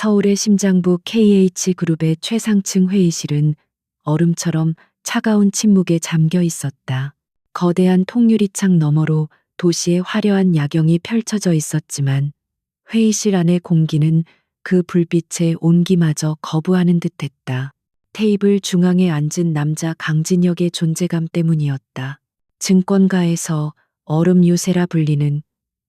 서울의 심장부 KH그룹의 최상층 회의실은 얼음처럼 차가운 침묵에 잠겨 있었다. 거대한 통유리창 너머로 도시의 화려한 야경이 펼쳐져 있었지만 회의실 안의 공기는 그 불빛의 온기마저 거부하는 듯했다. 테이블 중앙에 앉은 남자 강진혁의 존재감 때문이었다. 증권가에서 얼음 요새라 불리는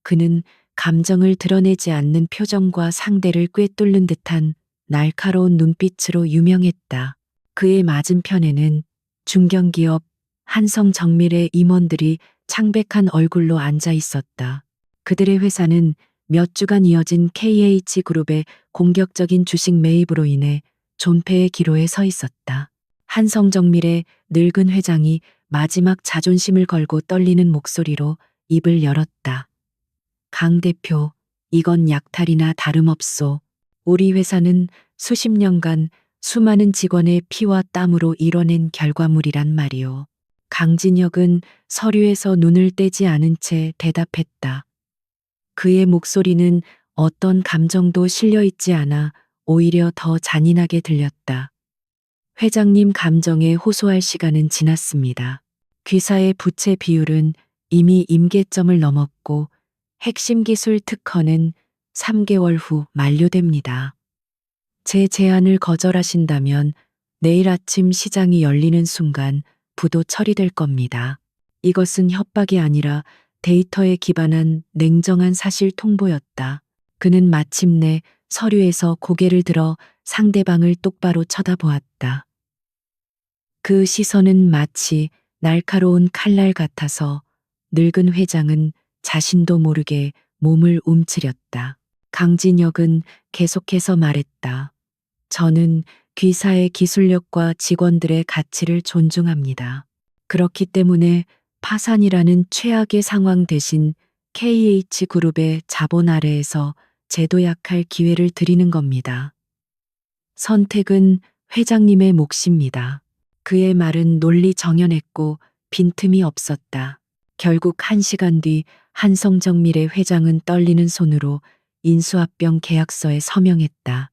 그는 감정을 드러내지 않는 표정과 상대를 꿰뚫는 듯한 날카로운 눈빛으로 유명했다. 그의 맞은편에는 중견기업 한성정밀의 임원들이 창백한 얼굴로 앉아 있었다. 그들의 회사는 몇 주간 이어진 KH그룹의 공격적인 주식 매입으로 인해 존폐의 기로에 서 있었다. 한성정밀의 늙은 회장이 마지막 자존심을 걸고 떨리는 목소리로 입을 열었다. 강 대표, 이건 약탈이나 다름없소. 우리 회사는 수십 년간 수많은 직원의 피와 땀으로 이뤄낸 결과물이란 말이오. 강진혁은 서류에서 눈을 떼지 않은 채 대답했다. 그의 목소리는 어떤 감정도 실려 있지 않아 오히려 더 잔인하게 들렸다. 회장님 감정에 호소할 시간은 지났습니다. 귀사의 부채 비율은 이미 임계점을 넘었고 핵심 기술 특허는 3개월 후 만료됩니다. 제 제안을 거절하신다면 내일 아침 시장이 열리는 순간 부도 처리될 겁니다. 이것은 협박이 아니라 데이터에 기반한 냉정한 사실 통보였다. 그는 마침내 서류에서 고개를 들어 상대방을 똑바로 쳐다보았다. 그 시선은 마치 날카로운 칼날 같아서 늙은 회장은 자신도 모르게 몸을 움츠렸다. 강진혁은 계속해서 말했다. 저는 귀사의 기술력과 직원들의 가치를 존중합니다. 그렇기 때문에 파산이라는 최악의 상황 대신 KH그룹의 자본 아래에서 재도약할 기회를 드리는 겁니다. 선택은 회장님의 몫입니다. 그의 말은 논리 정연했고 빈틈이 없었다. 결국 1시간 뒤 한성정밀의 회장은 떨리는 손으로 인수합병 계약서에 서명했다.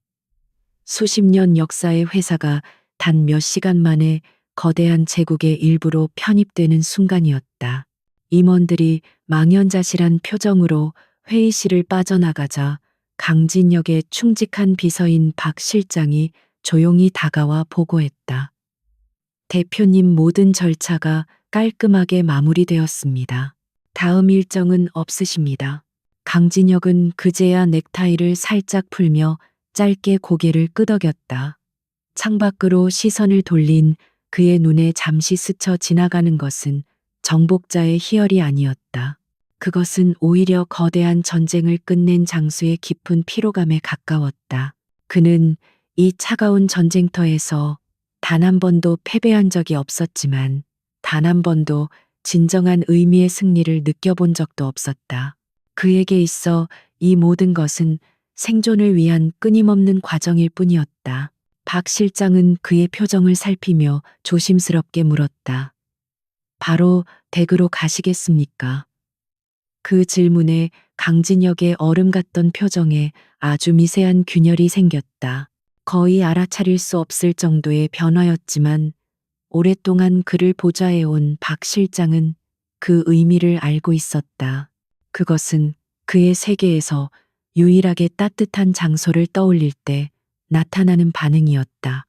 수십 년 역사의 회사가 단 몇 시간 만에 거대한 제국의 일부로 편입되는 순간이었다. 임원들이 망연자실한 표정으로 회의실을 빠져나가자 강진혁의 충직한 비서인 박 실장이 조용히 다가와 보고했다. 대표님 모든 절차가 깔끔하게 마무리되었습니다. 다음 일정은 없으십니다. 강진혁은 그제야 넥타이를 살짝 풀며 짧게 고개를 끄덕였다. 창밖으로 시선을 돌린 그의 눈에 잠시 스쳐 지나가는 것은 정복자의 희열이 아니었다. 그것은 오히려 거대한 전쟁을 끝낸 장수의 깊은 피로감에 가까웠다. 그는 이 차가운 전쟁터에서 단 한 번도 패배한 적이 없었지만 단 한 번도 진정한 의미의 승리를 느껴본 적도 없었다. 그에게 있어 이 모든 것은 생존을 위한 끊임없는 과정일 뿐이었다. 박 실장은 그의 표정을 살피며 조심스럽게 물었다. 바로 댁으로 가시겠습니까? 그 질문에 강진혁의 얼음 같던 표정에 아주 미세한 균열이 생겼다. 거의 알아차릴 수 없을 정도의 변화였지만 오랫동안 그를 보좌해온 박 실장은 그 의미를 알고 있었다. 그것은 그의 세계에서 유일하게 따뜻한 장소를 떠올릴 때 나타나는 반응이었다.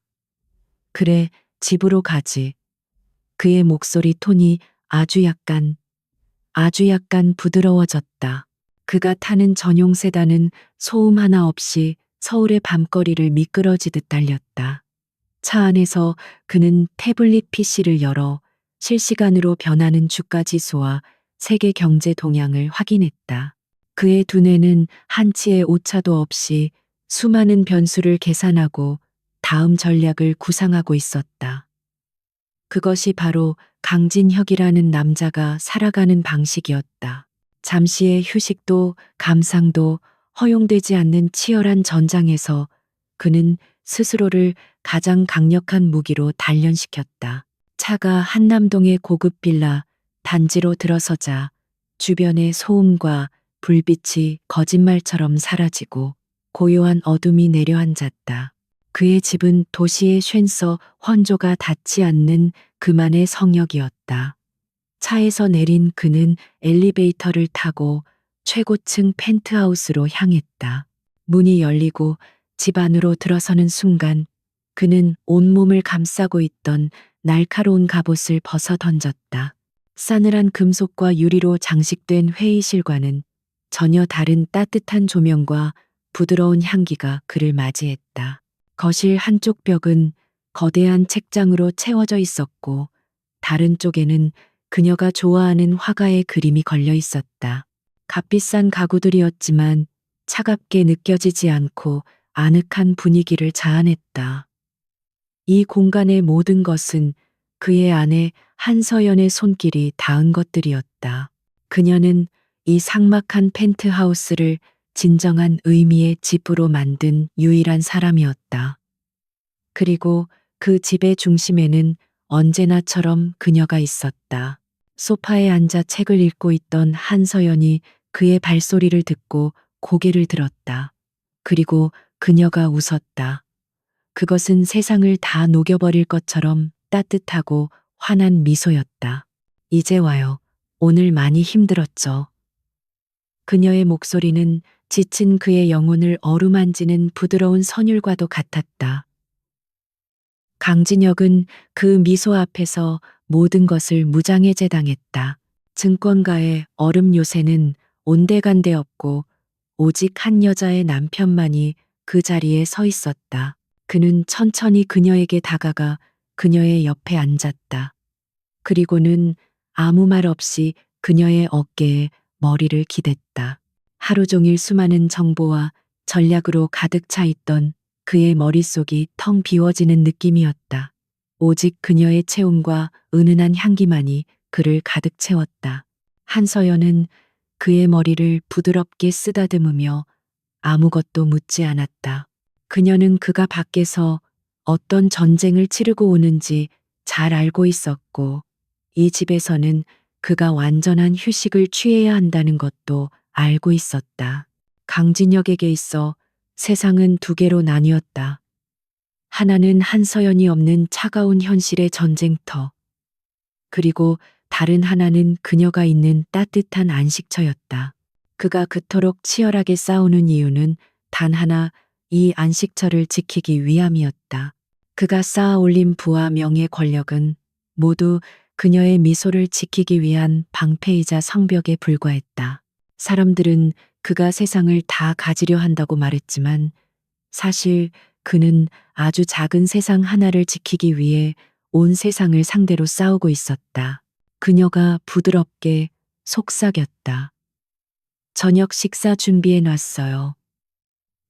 그래, 집으로 가지. 그의 목소리 톤이 아주 약간 부드러워졌다. 그가 타는 전용 세단은 소음 하나 없이 서울의 밤거리를 미끄러지듯 달렸다. 차 안에서 그는 태블릿 PC를 열어 실시간으로 변하는 주가 지수와 세계 경제 동향을 확인했다. 그의 두뇌는 한치의 오차도 없이 수많은 변수를 계산하고 다음 전략을 구상하고 있었다. 그것이 바로 강진혁이라는 남자가 살아가는 방식이었다. 잠시의 휴식도 감상도 허용되지 않는 치열한 전장에서 그는 스스로를 가장 강력한 무기로 단련시켰다. 차가 한남동의 고급 빌라 단지로 들어서자 주변의 소음과 불빛이 거짓말처럼 사라지고 고요한 어둠이 내려앉았다. 그의 집은 도시의 쉔서 헌조가 닿지 않는 그만의 성역이었다. 차에서 내린 그는 엘리베이터를 타고 최고층 펜트하우스로 향했다. 문이 열리고 집 안으로 들어서는 순간 그는 온몸을 감싸고 있던 날카로운 갑옷을 벗어 던졌다. 싸늘한 금속과 유리로 장식된 회의실과는 전혀 다른 따뜻한 조명과 부드러운 향기가 그를 맞이했다. 거실 한쪽 벽은 거대한 책장으로 채워져 있었고 다른 쪽에는 그녀가 좋아하는 화가의 그림이 걸려 있었다. 값비싼 가구들이었지만 차갑게 느껴지지 않고 아늑한 분위기를 자아냈다. 이 공간의 모든 것은 그의 아내 한서연의 손길이 닿은 것들이었다. 그녀는 이 삭막한 펜트하우스를 진정한 의미의 집으로 만든 유일한 사람이었다. 그리고 그 집의 중심에는 언제나처럼 그녀가 있었다. 소파에 앉아 책을 읽고 있던 한서연이 그의 발소리를 듣고 고개를 들었다. 그리고 그녀가 웃었다. 그것은 세상을 다 녹여버릴 것처럼 따뜻하고 환한 미소였다. 이제 와요. 오늘 많이 힘들었죠. 그녀의 목소리는 지친 그의 영혼을 어루만지는 부드러운 선율과도 같았다. 강진혁은 그 미소 앞에서 모든 것을 무장해제당했다. 증권가의 얼음 요새는 온데간데 없고 오직 한 여자의 남편만이 그 자리에 서 있었다. 그는 천천히 그녀에게 다가가 그녀의 옆에 앉았다. 그리고는 아무 말 없이 그녀의 어깨에 머리를 기댔다. 하루 종일 수많은 정보와 전략으로 가득 차 있던 그의 머릿속이 텅 비워지는 느낌이었다. 오직 그녀의 체온과 은은한 향기만이 그를 가득 채웠다. 한서연은 그의 머리를 부드럽게 쓰다듬으며 아무것도 묻지 않았다. 그녀는 그가 밖에서 어떤 전쟁을 치르고 오는지 잘 알고 있었고, 이 집에서는 그가 완전한 휴식을 취해야 한다는 것도 알고 있었다. 강진혁에게 있어 세상은 두 개로 나뉘었다. 하나는 한서연이 없는 차가운 현실의 전쟁터. 그리고 다른 하나는 그녀가 있는 따뜻한 안식처였다. 그가 그토록 치열하게 싸우는 이유는 단 하나, 이 안식처를 지키기 위함이었다. 그가 쌓아 올린 부와 명예 권력은 모두 그녀의 미소를 지키기 위한 방패이자 성벽에 불과했다. 사람들은 그가 세상을 다 가지려 한다고 말했지만 사실 그는 아주 작은 세상 하나를 지키기 위해 온 세상을 상대로 싸우고 있었다. 그녀가 부드럽게 속삭였다. 저녁 식사 준비해 놨어요.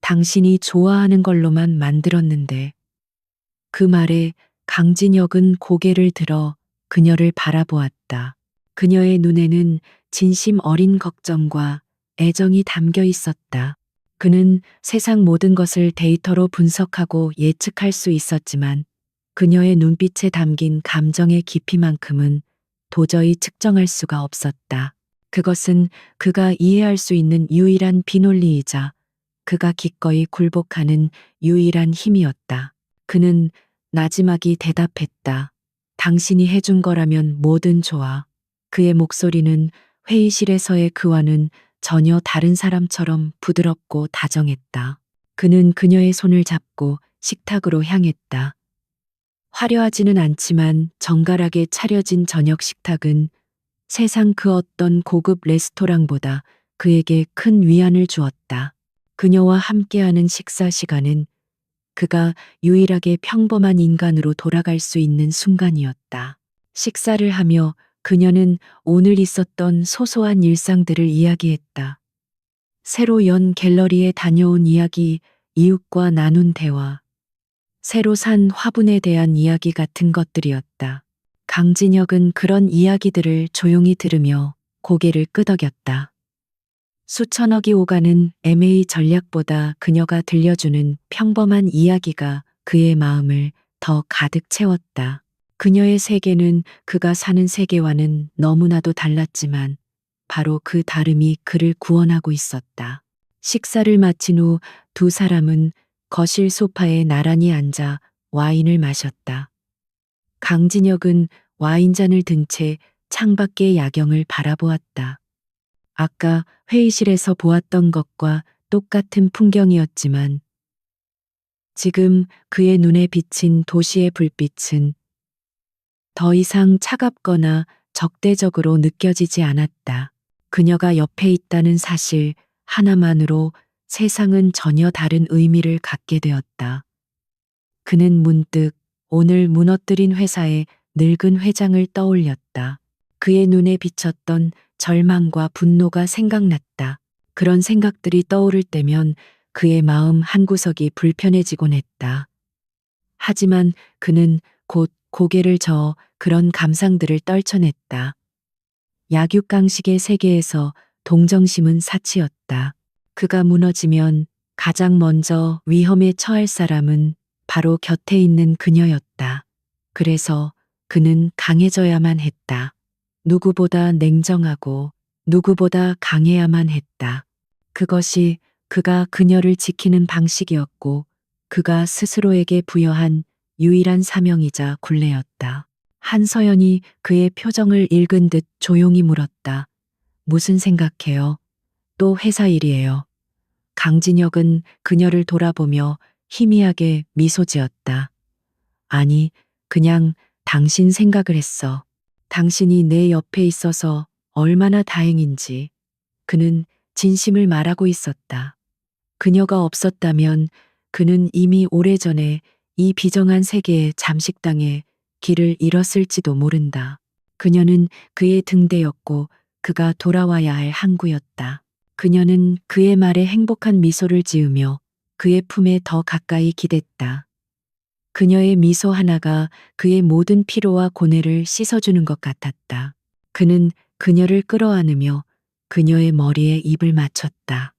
당신이 좋아하는 걸로만 만들었는데. 그 말에 강진혁은 고개를 들어 그녀를 바라보았다. 그녀의 눈에는 진심 어린 걱정과 애정이 담겨 있었다. 그는 세상 모든 것을 데이터로 분석하고 예측할 수 있었지만 그녀의 눈빛에 담긴 감정의 깊이만큼은 도저히 측정할 수가 없었다. 그것은 그가 이해할 수 있는 유일한 비논리이자 그가 기꺼이 굴복하는 유일한 힘이었다. 그는 나지막이 대답했다. 당신이 해준 거라면 뭐든 좋아. 그의 목소리는 회의실에서의 그와는 전혀 다른 사람처럼 부드럽고 다정했다. 그는 그녀의 손을 잡고 식탁으로 향했다. 화려하지는 않지만 정갈하게 차려진 저녁 식탁은 세상 그 어떤 고급 레스토랑보다 그에게 큰 위안을 주었다. 그녀와 함께하는 식사 시간은 그가 유일하게 평범한 인간으로 돌아갈 수 있는 순간이었다. 식사를 하며 그녀는 오늘 있었던 소소한 일상들을 이야기했다. 새로 연 갤러리에 다녀온 이야기, 이웃과 나눈 대화, 새로 산 화분에 대한 이야기 같은 것들이었다. 강진혁은 그런 이야기들을 조용히 들으며 고개를 끄덕였다. 수천억이 오가는 MA 전략보다 그녀가 들려주는 평범한 이야기가 그의 마음을 더 가득 채웠다. 그녀의 세계는 그가 사는 세계와는 너무나도 달랐지만 바로 그 다름이 그를 구원하고 있었다. 식사를 마친 후 두 사람은 거실 소파에 나란히 앉아 와인을 마셨다. 강진혁은 와인잔을 든 채 창밖의 야경을 바라보았다. 아까 회의실에서 보았던 것과 똑같은 풍경이었지만 지금 그의 눈에 비친 도시의 불빛은 더 이상 차갑거나 적대적으로 느껴지지 않았다. 그녀가 옆에 있다는 사실 하나만으로 세상은 전혀 다른 의미를 갖게 되었다. 그는 문득 오늘 무너뜨린 회사의 늙은 회장을 떠올렸다. 그의 눈에 비쳤던 절망과 분노가 생각났다. 그런 생각들이 떠오를 때면 그의 마음 한구석이 불편해지곤 했다. 하지만 그는 곧 고개를 저어 그런 감상들을 떨쳐냈다. 약육강식의 세계에서 동정심은 사치였다. 그가 무너지면 가장 먼저 위험에 처할 사람은 바로 곁에 있는 그녀였다. 그래서 그는 강해져야만 했다. 누구보다 냉정하고 누구보다 강해야만 했다. 그것이 그가 그녀를 지키는 방식이었고 그가 스스로에게 부여한 유일한 사명이자 굴레였다. 한서연이 그의 표정을 읽은 듯 조용히 물었다. 무슨 생각해요? 또 회사 일이에요. 강진혁은 그녀를 돌아보며 희미하게 미소 지었다. 아니, 그냥 당신 생각을 했어. 당신이 내 옆에 있어서 얼마나 다행인지. 그는 진심을 말하고 있었다. 그녀가 없었다면 그는 이미 오래전에 이 비정한 세계의 잠식당에 길을 잃었을지도 모른다. 그녀는 그의 등대였고 그가 돌아와야 할 항구였다. 그녀는 그의 말에 행복한 미소를 지으며 그의 품에 더 가까이 기댔다. 그녀의 미소 하나가 그의 모든 피로와 고뇌를 씻어주는 것 같았다. 그는 그녀를 끌어안으며 그녀의 머리에 입을 맞췄다.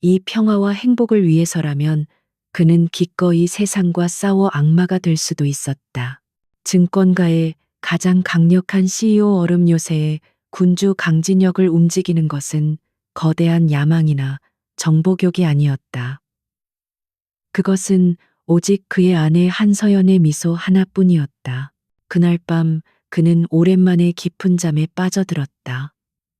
이 평화와 행복을 위해서라면 그는 기꺼이 세상과 싸워 악마가 될 수도 있었다. 증권가의 가장 강력한 CEO 얼음 요새에 군주 강진혁을 움직이는 것은 거대한 야망이나 정보욕이 아니었다. 그것은 오직 그의 아내 한서연의 미소 하나뿐이었다. 그날 밤 그는 오랜만에 깊은 잠에 빠져들었다.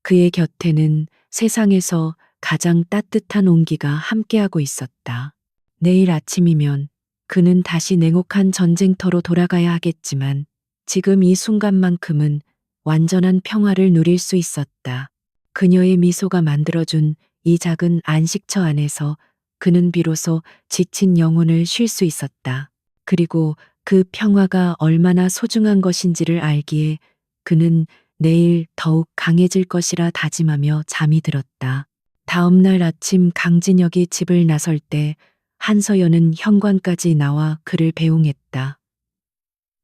그의 곁에는 세상에서 가장 따뜻한 온기가 함께하고 있었다. 내일 아침이면 그는 다시 냉혹한 전쟁터로 돌아가야 하겠지만 지금 이 순간만큼은 완전한 평화를 누릴 수 있었다. 그녀의 미소가 만들어준 이 작은 안식처 안에서 그는 비로소 지친 영혼을 쉴 수 있었다. 그리고 그 평화가 얼마나 소중한 것인지를 알기에 그는 내일 더욱 강해질 것이라 다짐하며 잠이 들었다. 다음 날 아침 강진혁이 집을 나설 때 한서연은 현관까지 나와 그를 배웅했다.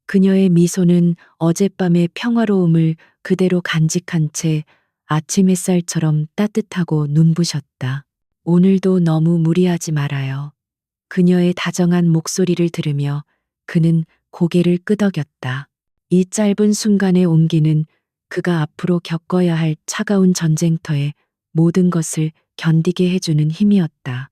그녀의 미소는 어젯밤의 평화로움을 그대로 간직한 채 아침 햇살처럼 따뜻하고 눈부셨다. 오늘도 너무 무리하지 말아요. 그녀의 다정한 목소리를 들으며 그는 고개를 끄덕였다. 이 짧은 순간의 온기는 그가 앞으로 겪어야 할 차가운 전쟁터의 모든 것을 견디게 해주는 힘이었다.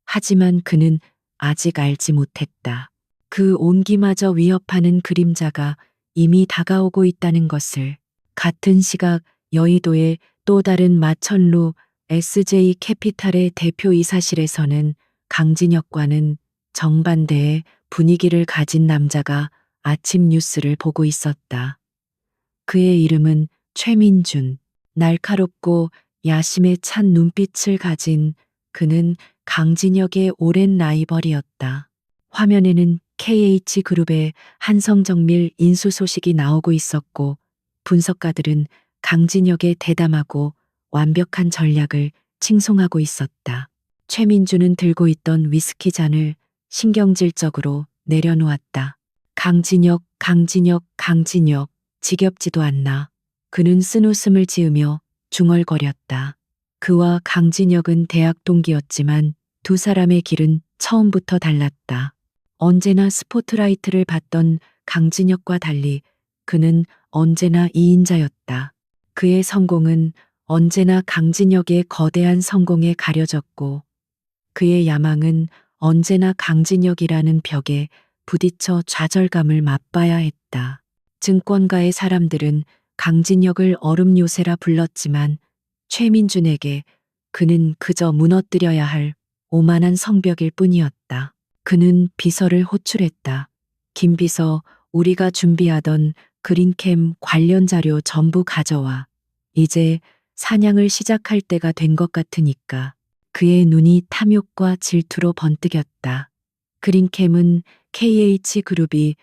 하지만 그는 아직 알지 못했다. 그 온기마저 위협하는 그림자가 이미 다가오고 있다는 것을. 같은 시각 여의도의 또 다른 마천루 SJ 캐피탈의 대표이사실에서는 강진혁과는 정반대의 분위기를 가진 남자가 아침 뉴스를 보고 있었다. 그의 이름은 최민준. 날카롭고 야심에 찬 눈빛을 가진 그는 강진혁의 오랜 라이벌이었다. 화면에는 KH그룹의 한성정밀 인수 소식이 나오고 있었고 분석가들은 강진혁의 대담하고 완벽한 전략을 칭송하고 있었다. 최민주는 들고 있던 위스키 잔을 신경질적으로 내려놓았다. 강진혁, 강진혁, 강진혁, 지겹지도 않나. 그는 쓴웃음을 지으며 중얼거렸다. 그와 강진혁은 대학 동기였지만 두 사람의 길은 처음부터 달랐다. 언제나 스포트라이트를 받던 강진혁과 달리 그는 언제나 이인자였다. 그의 성공은 언제나 강진혁의 거대한 성공에 가려졌고 그의 야망은 언제나 강진혁이라는 벽에 부딪혀 좌절감을 맛봐야 했다. 증권가의 사람들은 강진혁을 얼음 요새라 불렀지만 최민준에게 그는 그저 무너뜨려야 할 오만한 성벽일 뿐이었다. 그는 비서를 호출했다. 김 비서, 우리가 준비하던 그린캠 관련 자료 전부 가져와. 이제 사냥을 시작할 때가 된 것 같으니까. 그의 눈이 탐욕과 질투로 번뜩였다. 그린캠은 KH그룹이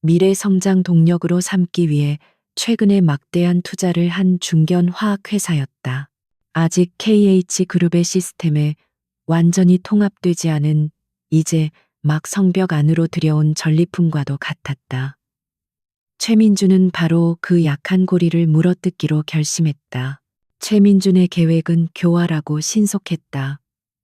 미래 성장 동력으로 삼기 위해 최근에 막대한 투자를 한 중견 화학 회사였다. 아직 KH그룹의 시스템에 완전히 통합되지 않은 이제 막 성벽 안으로 들여온 전리품과도 같았다. 최민준은 바로 그 약한 고리를 물어뜯기로 결심했다. 최민준의 계획은 교활하고 신속했다.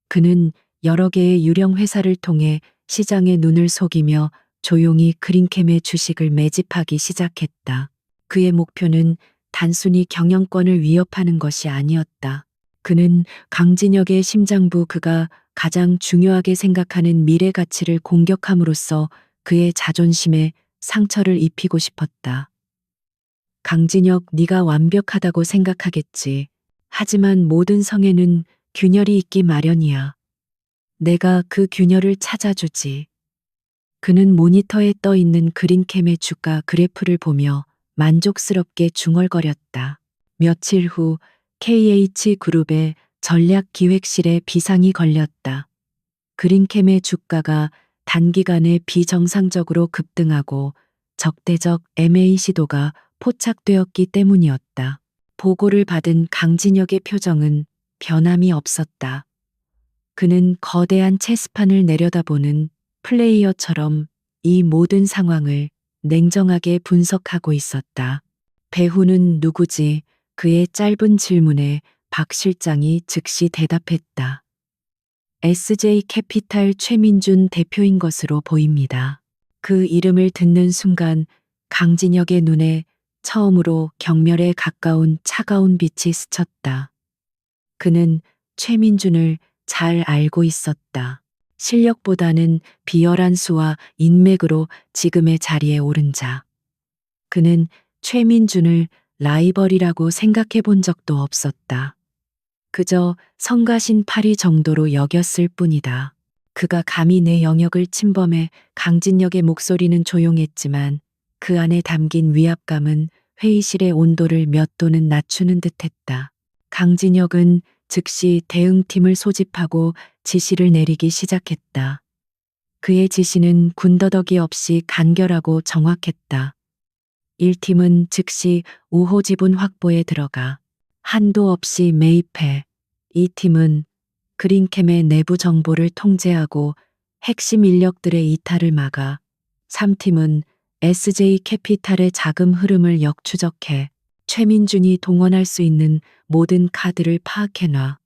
그는 여러 개의 유령 회사를 통해 시장의 눈을 속이며 조용히 그린캠의 주식을 매집하기 시작했다. 그의 목표는 단순히 경영권을 위협하는 것이 아니었다. 그는 강진혁의 심장부 그가 가장 중요하게 생각하는 미래 가치를 공격함으로써 그의 자존심에 상처를 입히고 싶었다. 강진혁, 네가 완벽하다고 생각하겠지. 하지만 모든 성에는 균열이 있기 마련이야. 내가 그 균열을 찾아주지. 그는 모니터에 떠 있는 그린캠의 주가 그래프를 보며 만족스럽게 중얼거렸다. 며칠 후 KH그룹의 전략기획실에 비상이 걸렸다. 그린캠의 주가가 단기간에 비정상적으로 급등하고 적대적 MA 시도가 포착되었기 때문이었다. 보고를 받은 강진혁의 표정은 변함이 없었다. 그는 거대한 체스판을 내려다보는 플레이어처럼 이 모든 상황을 냉정하게 분석하고 있었다. 배후는 누구지? 그의 짧은 질문에 박 실장이 즉시 대답했다. SJ 캐피탈 최민준 대표인 것으로 보입니다. 그 이름을 듣는 순간 강진혁의 눈에 처음으로 경멸에 가까운 차가운 빛이 스쳤다. 그는 최민준을 잘 알고 있었다. 실력보다는 비열한 수와 인맥으로 지금의 자리에 오른 자. 그는 최민준을 라이벌이라고 생각해 본 적도 없었다. 그저 성가신 파리 정도로 여겼을 뿐이다. 그가 감히 내 영역을 침범해 강진혁의 목소리는 조용했지만 그 안에 담긴 위압감은 회의실의 온도를 몇 도는 낮추는 듯했다. 강진혁은 즉시 대응팀을 소집하고 지시를 내리기 시작했다. 그의 지시는 군더더기 없이 간결하고 정확했다. 1팀은 즉시 우호 지분 확보에 들어가 한도 없이 매입해 2팀은 그린캠의 내부 정보를 통제하고 핵심 인력들의 이탈을 막아 3팀은 SJ 캐피탈의 자금 흐름을 역추적해 최민준이 동원할 수 있는 모든 카드를 파악해놔.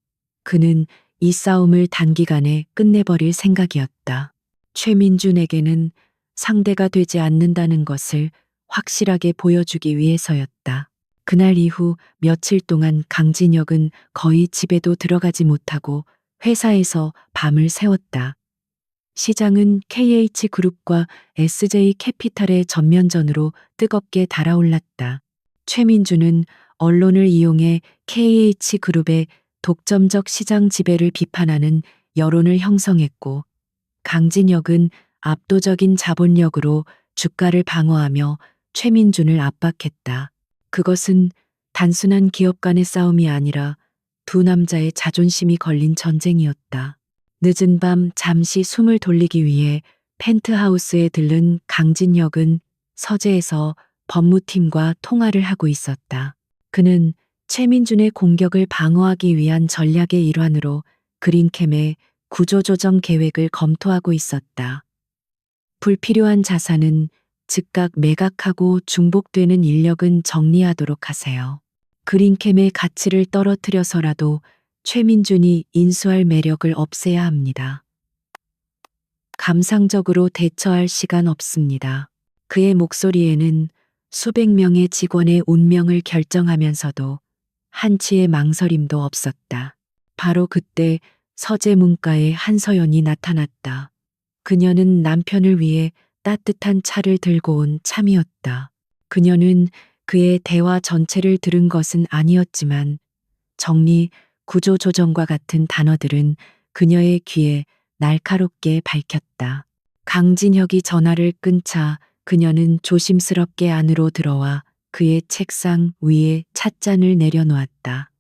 그는 이 싸움을 단기간에 끝내버릴 생각이었다. 최민준에게는 상대가 되지 않는다는 것을 확실하게 보여주기 위해서였다. 그날 이후 며칠 동안 강진혁은 거의 집에도 들어가지 못하고 회사에서 밤을 새웠다. 시장은 KH그룹과 SJ 캐피탈의 전면전으로 뜨겁게 달아올랐다. 최민준은 언론을 이용해 KH그룹의 독점적 시장 지배를 비판하는 여론을 형성했고 강진혁은 압도적인 자본력으로 주가를 방어하며 최민준을 압박했다. 그것은 단순한 기업 간의 싸움이 아니라 두 남자의 자존심이 걸린 전쟁이었다. 늦은 밤 잠시 숨을 돌리기 위해 펜트하우스에 들른 강진혁은 서재에서 법무팀과 통화를 하고 있었다. 그는 최민준의 공격을 방어하기 위한 전략의 일환으로 그린캠의 구조조정 계획을 검토하고 있었다. 불필요한 자산은 즉각 매각하고 중복되는 인력은 정리하도록 하세요. 그린캠의 가치를 떨어뜨려서라도 최민준이 인수할 매력을 없애야 합니다. 감상적으로 대처할 시간 없습니다. 그의 목소리에는 수백 명의 직원의 운명을 결정하면서도 한치의 망설임도 없었다. 바로 그때 서재 문가에 한서연이 나타났다. 그녀는 남편을 위해 따뜻한 차를 들고 온 참이었다. 그녀는 그의 대화 전체를 들은 것은 아니었지만 정리, 구조조정과 같은 단어들은 그녀의 귀에 날카롭게 밝혔다. 강진혁이 전화를 끊자 그녀는 조심스럽게 안으로 들어와 그의 책상 위에 찻잔을 내려놓았다.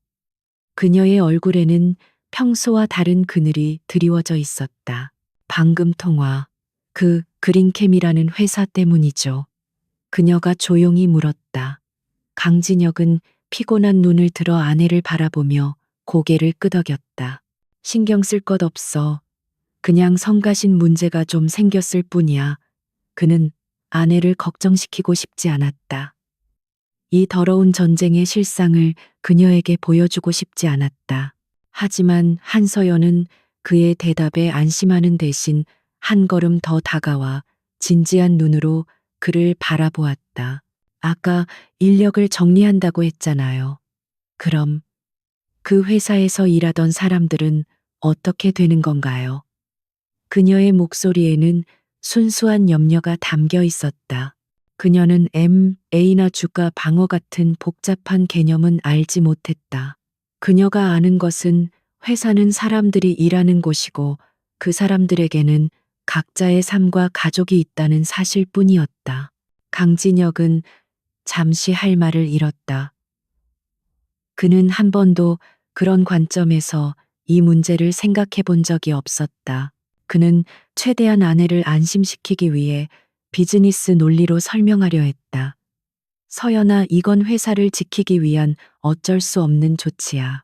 그녀의 얼굴에는 평소와 다른 그늘이 드리워져 있었다. 방금 통화, 그 그린캠이라는 회사 때문이죠. 그녀가 조용히 물었다. 강진혁은 피곤한 눈을 들어 아내를 바라보며 고개를 끄덕였다. 신경 쓸 것 없어. 그냥 성가신 문제가 좀 생겼을 뿐이야. 그는 아내를 걱정시키고 싶지 않았다. 이 더러운 전쟁의 실상을 그녀에게 보여주고 싶지 않았다. 하지만 한서연은 그의 대답에 안심하는 대신 한 걸음 더 다가와 진지한 눈으로 그를 바라보았다. 아까 인력을 정리한다고 했잖아요. 그럼 그 회사에서 일하던 사람들은 어떻게 되는 건가요? 그녀의 목소리에는 순수한 염려가 담겨 있었다. 그녀는 M&A나 주가 방어 같은 복잡한 개념은 알지 못했다. 그녀가 아는 것은 회사는 사람들이 일하는 곳이고 그 사람들에게는 각자의 삶과 가족이 있다는 사실뿐이었다. 강진혁은 잠시 할 말을 잃었다. 그는 한 번도 그런 관점에서 이 문제를 생각해 본 적이 없었다. 그는 최대한 아내를 안심시키기 위해 비즈니스 논리로 설명하려 했다. 서연아, 이건 회사를 지키기 위한 어쩔 수 없는 조치야.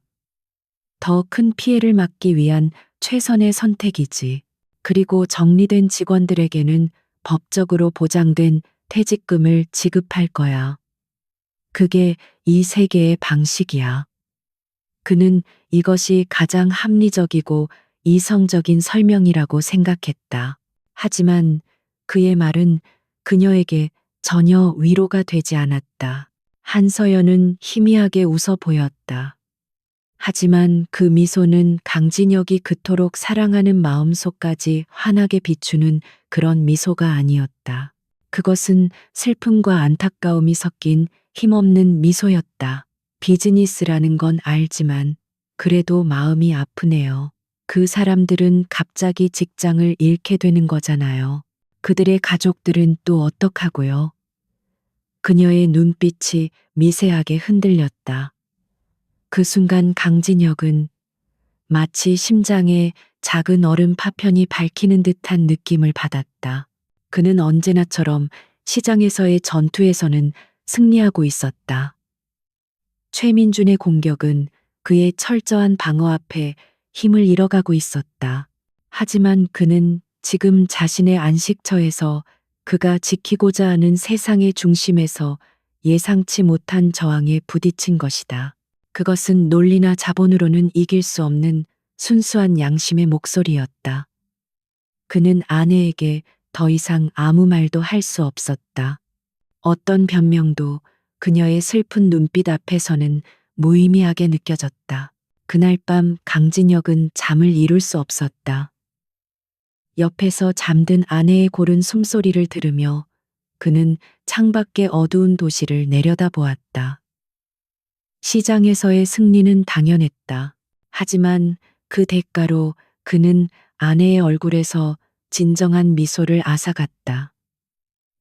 더 큰 피해를 막기 위한 최선의 선택이지. 그리고 정리된 직원들에게는 법적으로 보장된 퇴직금을 지급할 거야. 그게 이 세계의 방식이야. 그는 이것이 가장 합리적이고 이성적인 설명이라고 생각했다. 하지만 그의 말은 그녀에게 전혀 위로가 되지 않았다. 한서연은 희미하게 웃어 보였다. 하지만 그 미소는 강진혁이 그토록 사랑하는 마음속까지 환하게 비추는 그런 미소가 아니었다. 그것은 슬픔과 안타까움이 섞인 힘없는 미소였다. 비즈니스라는 건 알지만 그래도 마음이 아프네요. 그 사람들은 갑자기 직장을 잃게 되는 거잖아요. 그들의 가족들은 또 어떡하고요? 그녀의 눈빛이 미세하게 흔들렸다. 그 순간 강진혁은 마치 심장에 작은 얼음 파편이 밝히는 듯한 느낌을 받았다. 그는 언제나처럼 시장에서의 전투에서는 승리하고 있었다. 최민준의 공격은 그의 철저한 방어 앞에 힘을 잃어가고 있었다. 하지만 그는 지금 자신의 안식처에서 그가 지키고자 하는 세상의 중심에서 예상치 못한 저항에 부딪힌 것이다. 그것은 논리나 자본으로는 이길 수 없는 순수한 양심의 목소리였다. 그는 아내에게 더 이상 아무 말도 할 수 없었다. 어떤 변명도 그녀의 슬픈 눈빛 앞에서는 무의미하게 느껴졌다. 그날 밤 강진혁은 잠을 이룰 수 없었다. 옆에서 잠든 아내의 고른 숨소리를 들으며 그는 창밖의 어두운 도시를 내려다보았다. 시장에서의 승리는 당연했다. 하지만 그 대가로 그는 아내의 얼굴에서 진정한 미소를 앗아갔다.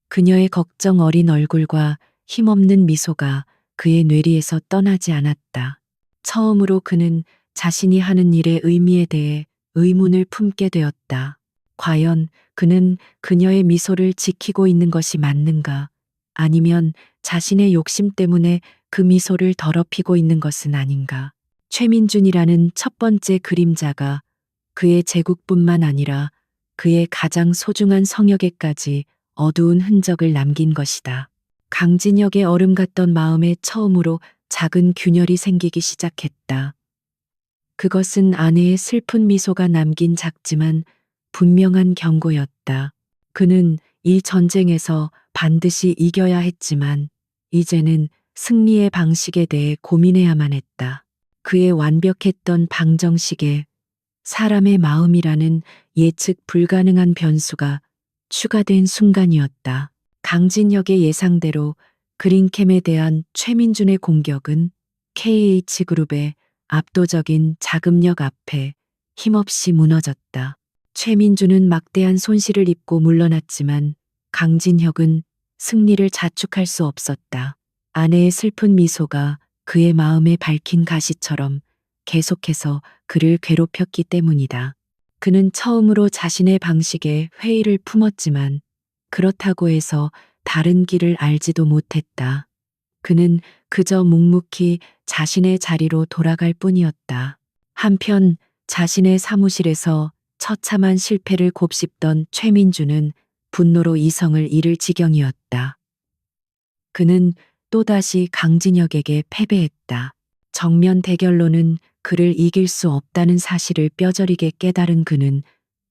그녀의 걱정 어린 얼굴과 힘없는 미소가 그의 뇌리에서 떠나지 않았다. 처음으로 그는 자신이 하는 일의 의미에 대해 의문을 품게 되었다. 과연 그는 그녀의 미소를 지키고 있는 것이 맞는가? 아니면 자신의 욕심 때문에 그 미소를 더럽히고 있는 것은 아닌가? 최민준이라는 첫 번째 그림자가 그의 제국뿐만 아니라 그의 가장 소중한 성역에까지 어두운 흔적을 남긴 것이다. 강진혁의 얼음 같던 마음에 처음으로 작은 균열이 생기기 시작했다. 그것은 아내의 슬픈 미소가 남긴 작지만 분명한 경고였다. 그는 이 전쟁에서 반드시 이겨야 했지만 이제는 승리의 방식에 대해 고민해야만 했다. 그의 완벽했던 방정식에 사람의 마음이라는 예측 불가능한 변수가 추가된 순간이었다. 강진혁의 예상대로 그린캠에 대한 최민준의 공격은 KH그룹의 압도적인 자금력 앞에 힘없이 무너졌다. 최민준은 막대한 손실을 입고 물러났지만 강진혁은 승리를 자축할 수 없었다. 아내의 슬픈 미소가 그의 마음에 밝힌 가시처럼 계속해서 그를 괴롭혔기 때문이다. 그는 처음으로 자신의 방식에 회의를 품었지만 그렇다고 해서 다른 길을 알지도 못했다. 그는 그저 묵묵히 자신의 자리로 돌아갈 뿐이었다. 한편 자신의 사무실에서 처참한 실패를 곱씹던 최민주는 분노로 이성을 잃을 지경이었다. 그는 또다시 강진혁에게 패배했다. 정면 대결로는 그를 이길 수 없다는 사실을 뼈저리게 깨달은 그는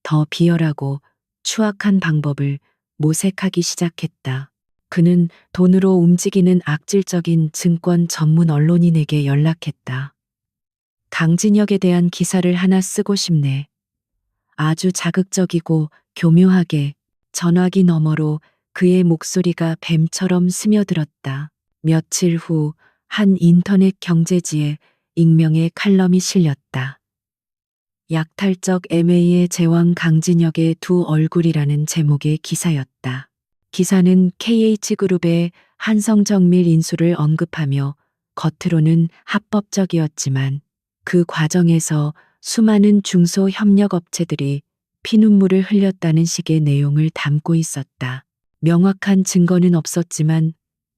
더 비열하고 추악한 방법을 모색하기 시작했다. 그는 돈으로 움직이는 악질적인 증권 전문 언론인에게 연락했다. 강진혁에 대한 기사를 하나 쓰고 싶네. 아주 자극적이고 교묘하게. 전화기 너머로 그의 목소리가 뱀처럼 스며들었다. 며칠 후 한 인터넷 경제지에 익명의 칼럼이 실렸다. 약탈적 MA의 제왕 강진혁의 두 얼굴이라는 제목의 기사였다. 기사는 KH그룹의 한성정밀 인수를 언급하며 겉으로는 합법적이었지만 그 과정에서 수많은 중소협력업체들이 피눈물을 흘렸다는 식의 내용을 담고 있었다. 명확한 증거는 없었지만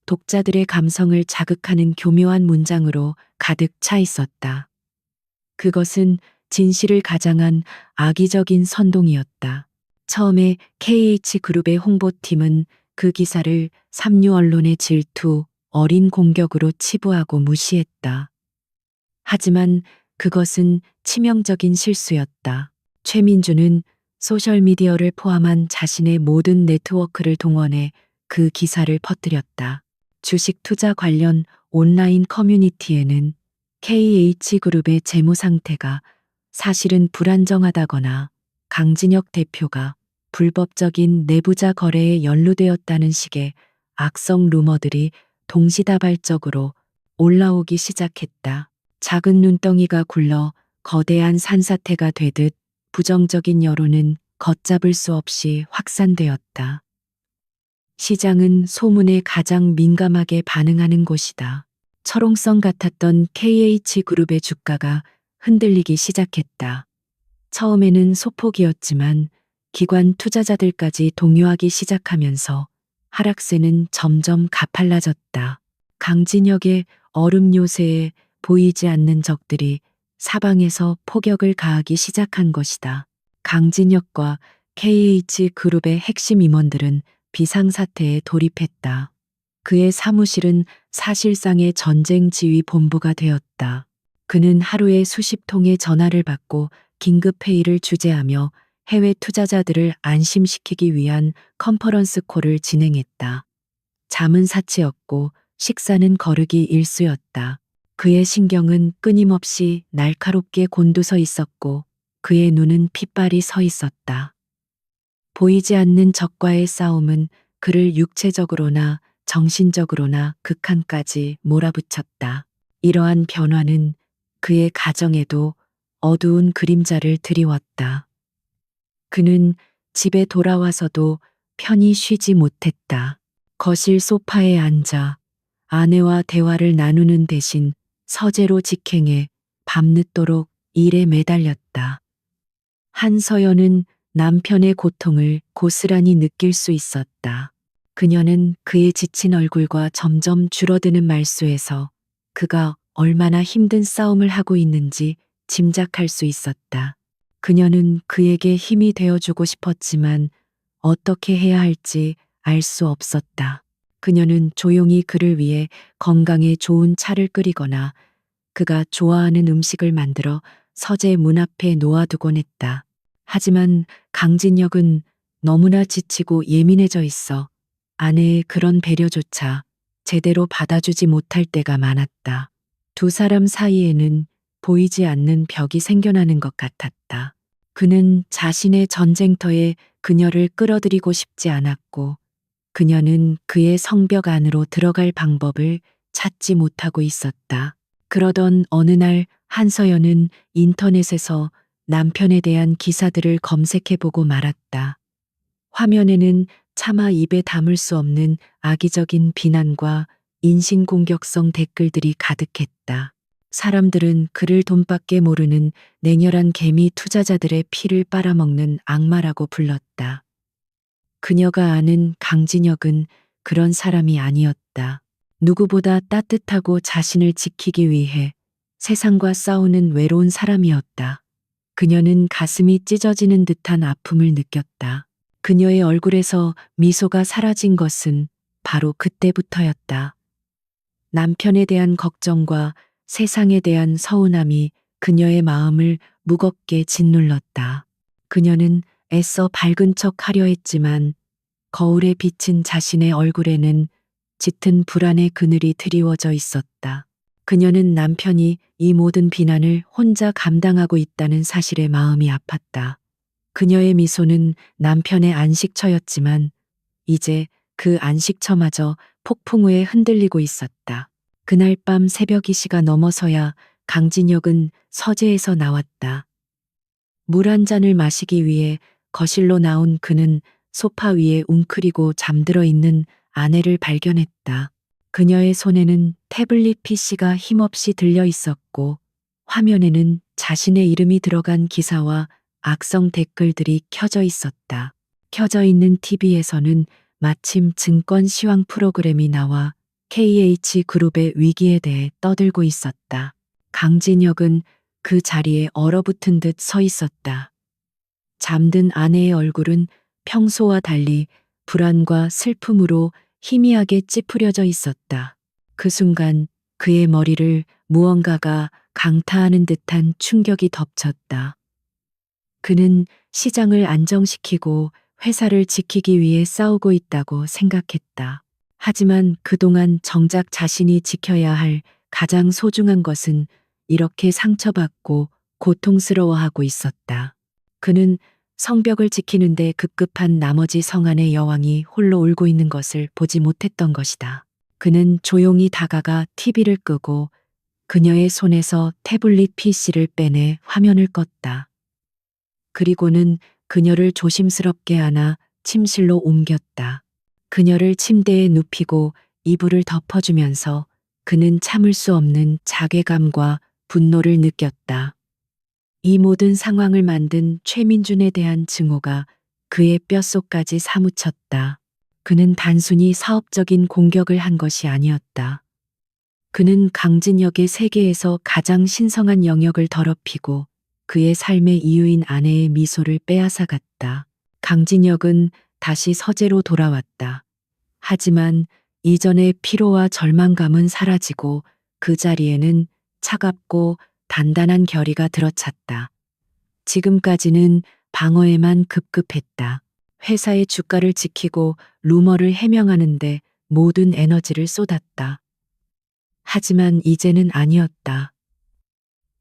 독자들의 감성을 자극하는 교묘한 문장으로 가득 차 있었다. 그것은 진실을 가장한 악의적인 선동이었다. 처음에 KH그룹의 홍보팀은 그 기사를 삼류 언론의 질투, 어린 공격으로 치부하고 무시했다. 하지만 그것은 치명적인 실수였다. 최민주는 소셜미디어를 포함한 자신의 모든 네트워크를 동원해 그 기사를 퍼뜨렸다. 주식 투자 관련 온라인 커뮤니티에는 KH그룹의 재무 상태가 사실은 불안정하다거나 강진혁 대표가 불법적인 내부자 거래에 연루되었다는 식의 악성 루머들이 동시다발적으로 올라오기 시작했다. 작은 눈덩이가 굴러 거대한 산사태가 되듯 부정적인 여론은 걷잡을 수 없이 확산되었다. 시장은 소문에 가장 민감하게 반응하는 곳이다. 철옹성 같았던 KH그룹의 주가가 흔들리기 시작했다. 처음에는 소폭이었지만 기관 투자자들까지 동요하기 시작하면서 하락세는 점점 가팔라졌다. 강진혁의 얼음 요새에 보이지 않는 적들이 사방에서 포격을 가하기 시작한 것이다. 강진혁과 KH그룹의 핵심 임원들은 비상사태에 돌입했다. 그의 사무실은 사실상의 전쟁 지휘 본부가 되었다. 그는 하루에 수십 통의 전화를 받고 긴급회의를 주재하며 해외 투자자들을 안심시키기 위한 컨퍼런스 콜을 진행했다. 잠은 사치였고 식사는 거르기 일쑤였다. 그의 신경은 끊임없이 날카롭게 곤두서 있었고 그의 눈은 핏발이 서 있었다. 보이지 않는 적과의 싸움은 그를 육체적으로나 정신적으로나 극한까지 몰아붙였다. 이러한 변화는 그의 가정에도 어두운 그림자를 드리웠다. 그는 집에 돌아와서도 편히 쉬지 못했다. 거실 소파에 앉아 아내와 대화를 나누는 대신 서재로 직행해 밤늦도록 일에 매달렸다. 한서연은 남편의 고통을 고스란히 느낄 수 있었다. 그녀는 그의 지친 얼굴과 점점 줄어드는 말수에서 그가 얼마나 힘든 싸움을 하고 있는지 짐작할 수 있었다. 그녀는 그에게 힘이 되어주고 싶었지만 어떻게 해야 할지 알 수 없었다. 그녀는 조용히 그를 위해 건강에 좋은 차를 끓이거나 그가 좋아하는 음식을 만들어 서재 문 앞에 놓아두곤 했다. 하지만 강진혁은 너무나 지치고 예민해져 있어 아내의 그런 배려조차 제대로 받아주지 못할 때가 많았다. 두 사람 사이에는 보이지 않는 벽이 생겨나는 것 같았다. 그는 자신의 전쟁터에 그녀를 끌어들이고 싶지 않았고, 그녀는 그의 성벽 안으로 들어갈 방법을 찾지 못하고 있었다. 그러던 어느 날 한서연은 인터넷에서 남편에 대한 기사들을 검색해보고 말았다. 화면에는 차마 입에 담을 수 없는 악의적인 비난과 인신공격성 댓글들이 가득했다. 사람들은 그를 돈밖에 모르는 냉혈한 개미 투자자들의 피를 빨아먹는 악마라고 불렀다. 그녀가 아는 강진혁은 그런 사람이 아니었다. 누구보다 따뜻하고 자신을 지키기 위해 세상과 싸우는 외로운 사람이었다. 그녀는 가슴이 찢어지는 듯한 아픔을 느꼈다. 그녀의 얼굴에서 미소가 사라진 것은 바로 그때부터였다. 남편에 대한 걱정과 세상에 대한 서운함이 그녀의 마음을 무겁게 짓눌렀다. 그녀는 애써 밝은 척 하려 했지만 거울에 비친 자신의 얼굴에는 짙은 불안의 그늘이 드리워져 있었다. 그녀는 남편이 이 모든 비난을 혼자 감당하고 있다는 사실에 마음이 아팠다. 그녀의 미소는 남편의 안식처였지만 이제 그 안식처마저 폭풍우에 흔들리고 있었다. 그날 밤 새벽 2시가 넘어서야 강진혁은 서재에서 나왔다. 물 한 잔을 마시기 위해 거실로 나온 그는 소파 위에 웅크리고 잠들어 있는 아내를 발견했다. 그녀의 손에는 태블릿 PC가 힘없이 들려 있었고 화면에는 자신의 이름이 들어간 기사와 악성 댓글들이 켜져 있었다. 켜져 있는 TV에서는 마침 증권 시황 프로그램이 나와 KH그룹의 위기에 대해 떠들고 있었다. 강진혁은 그 자리에 얼어붙은 듯 서 있었다. 잠든 아내의 얼굴은 평소와 달리 불안과 슬픔으로 희미하게 찌푸려져 있었다. 그 순간 그의 머리를 무언가가 강타하는 듯한 충격이 덮쳤다. 그는 시장을 안정시키고 회사를 지키기 위해 싸우고 있다고 생각했다. 하지만 그동안 정작 자신이 지켜야 할 가장 소중한 것은 이렇게 상처받고 고통스러워하고 있었다. 그는 성벽을 지키는데 급급한 나머지 성안의 여왕이 홀로 울고 있는 것을 보지 못했던 것이다. 그는 조용히 다가가 TV를 끄고 그녀의 손에서 태블릿 PC를 빼내 화면을 껐다. 그리고는 그녀를 조심스럽게 안아 침실로 옮겼다. 그녀를 침대에 눕히고 이불을 덮어주면서 그는 참을 수 없는 자괴감과 분노를 느꼈다. 이 모든 상황을 만든 최민준에 대한 증오가 그의 뼛속까지 사무쳤다. 그는 단순히 사업적인 공격을 한 것이 아니었다. 그는 강진혁의 세계에서 가장 신성한 영역을 더럽히고 그의 삶의 이유인 아내의 미소를 빼앗아갔다. 강진혁은 다시 서재로 돌아왔다. 하지만 이전의 피로와 절망감은 사라지고 그 자리에는 차갑고 단단한 결의가 들어찼다. 지금까지는 방어에만 급급했다. 회사의 주가를 지키고 루머를 해명하는데 모든 에너지를 쏟았다. 하지만 이제는 아니었다.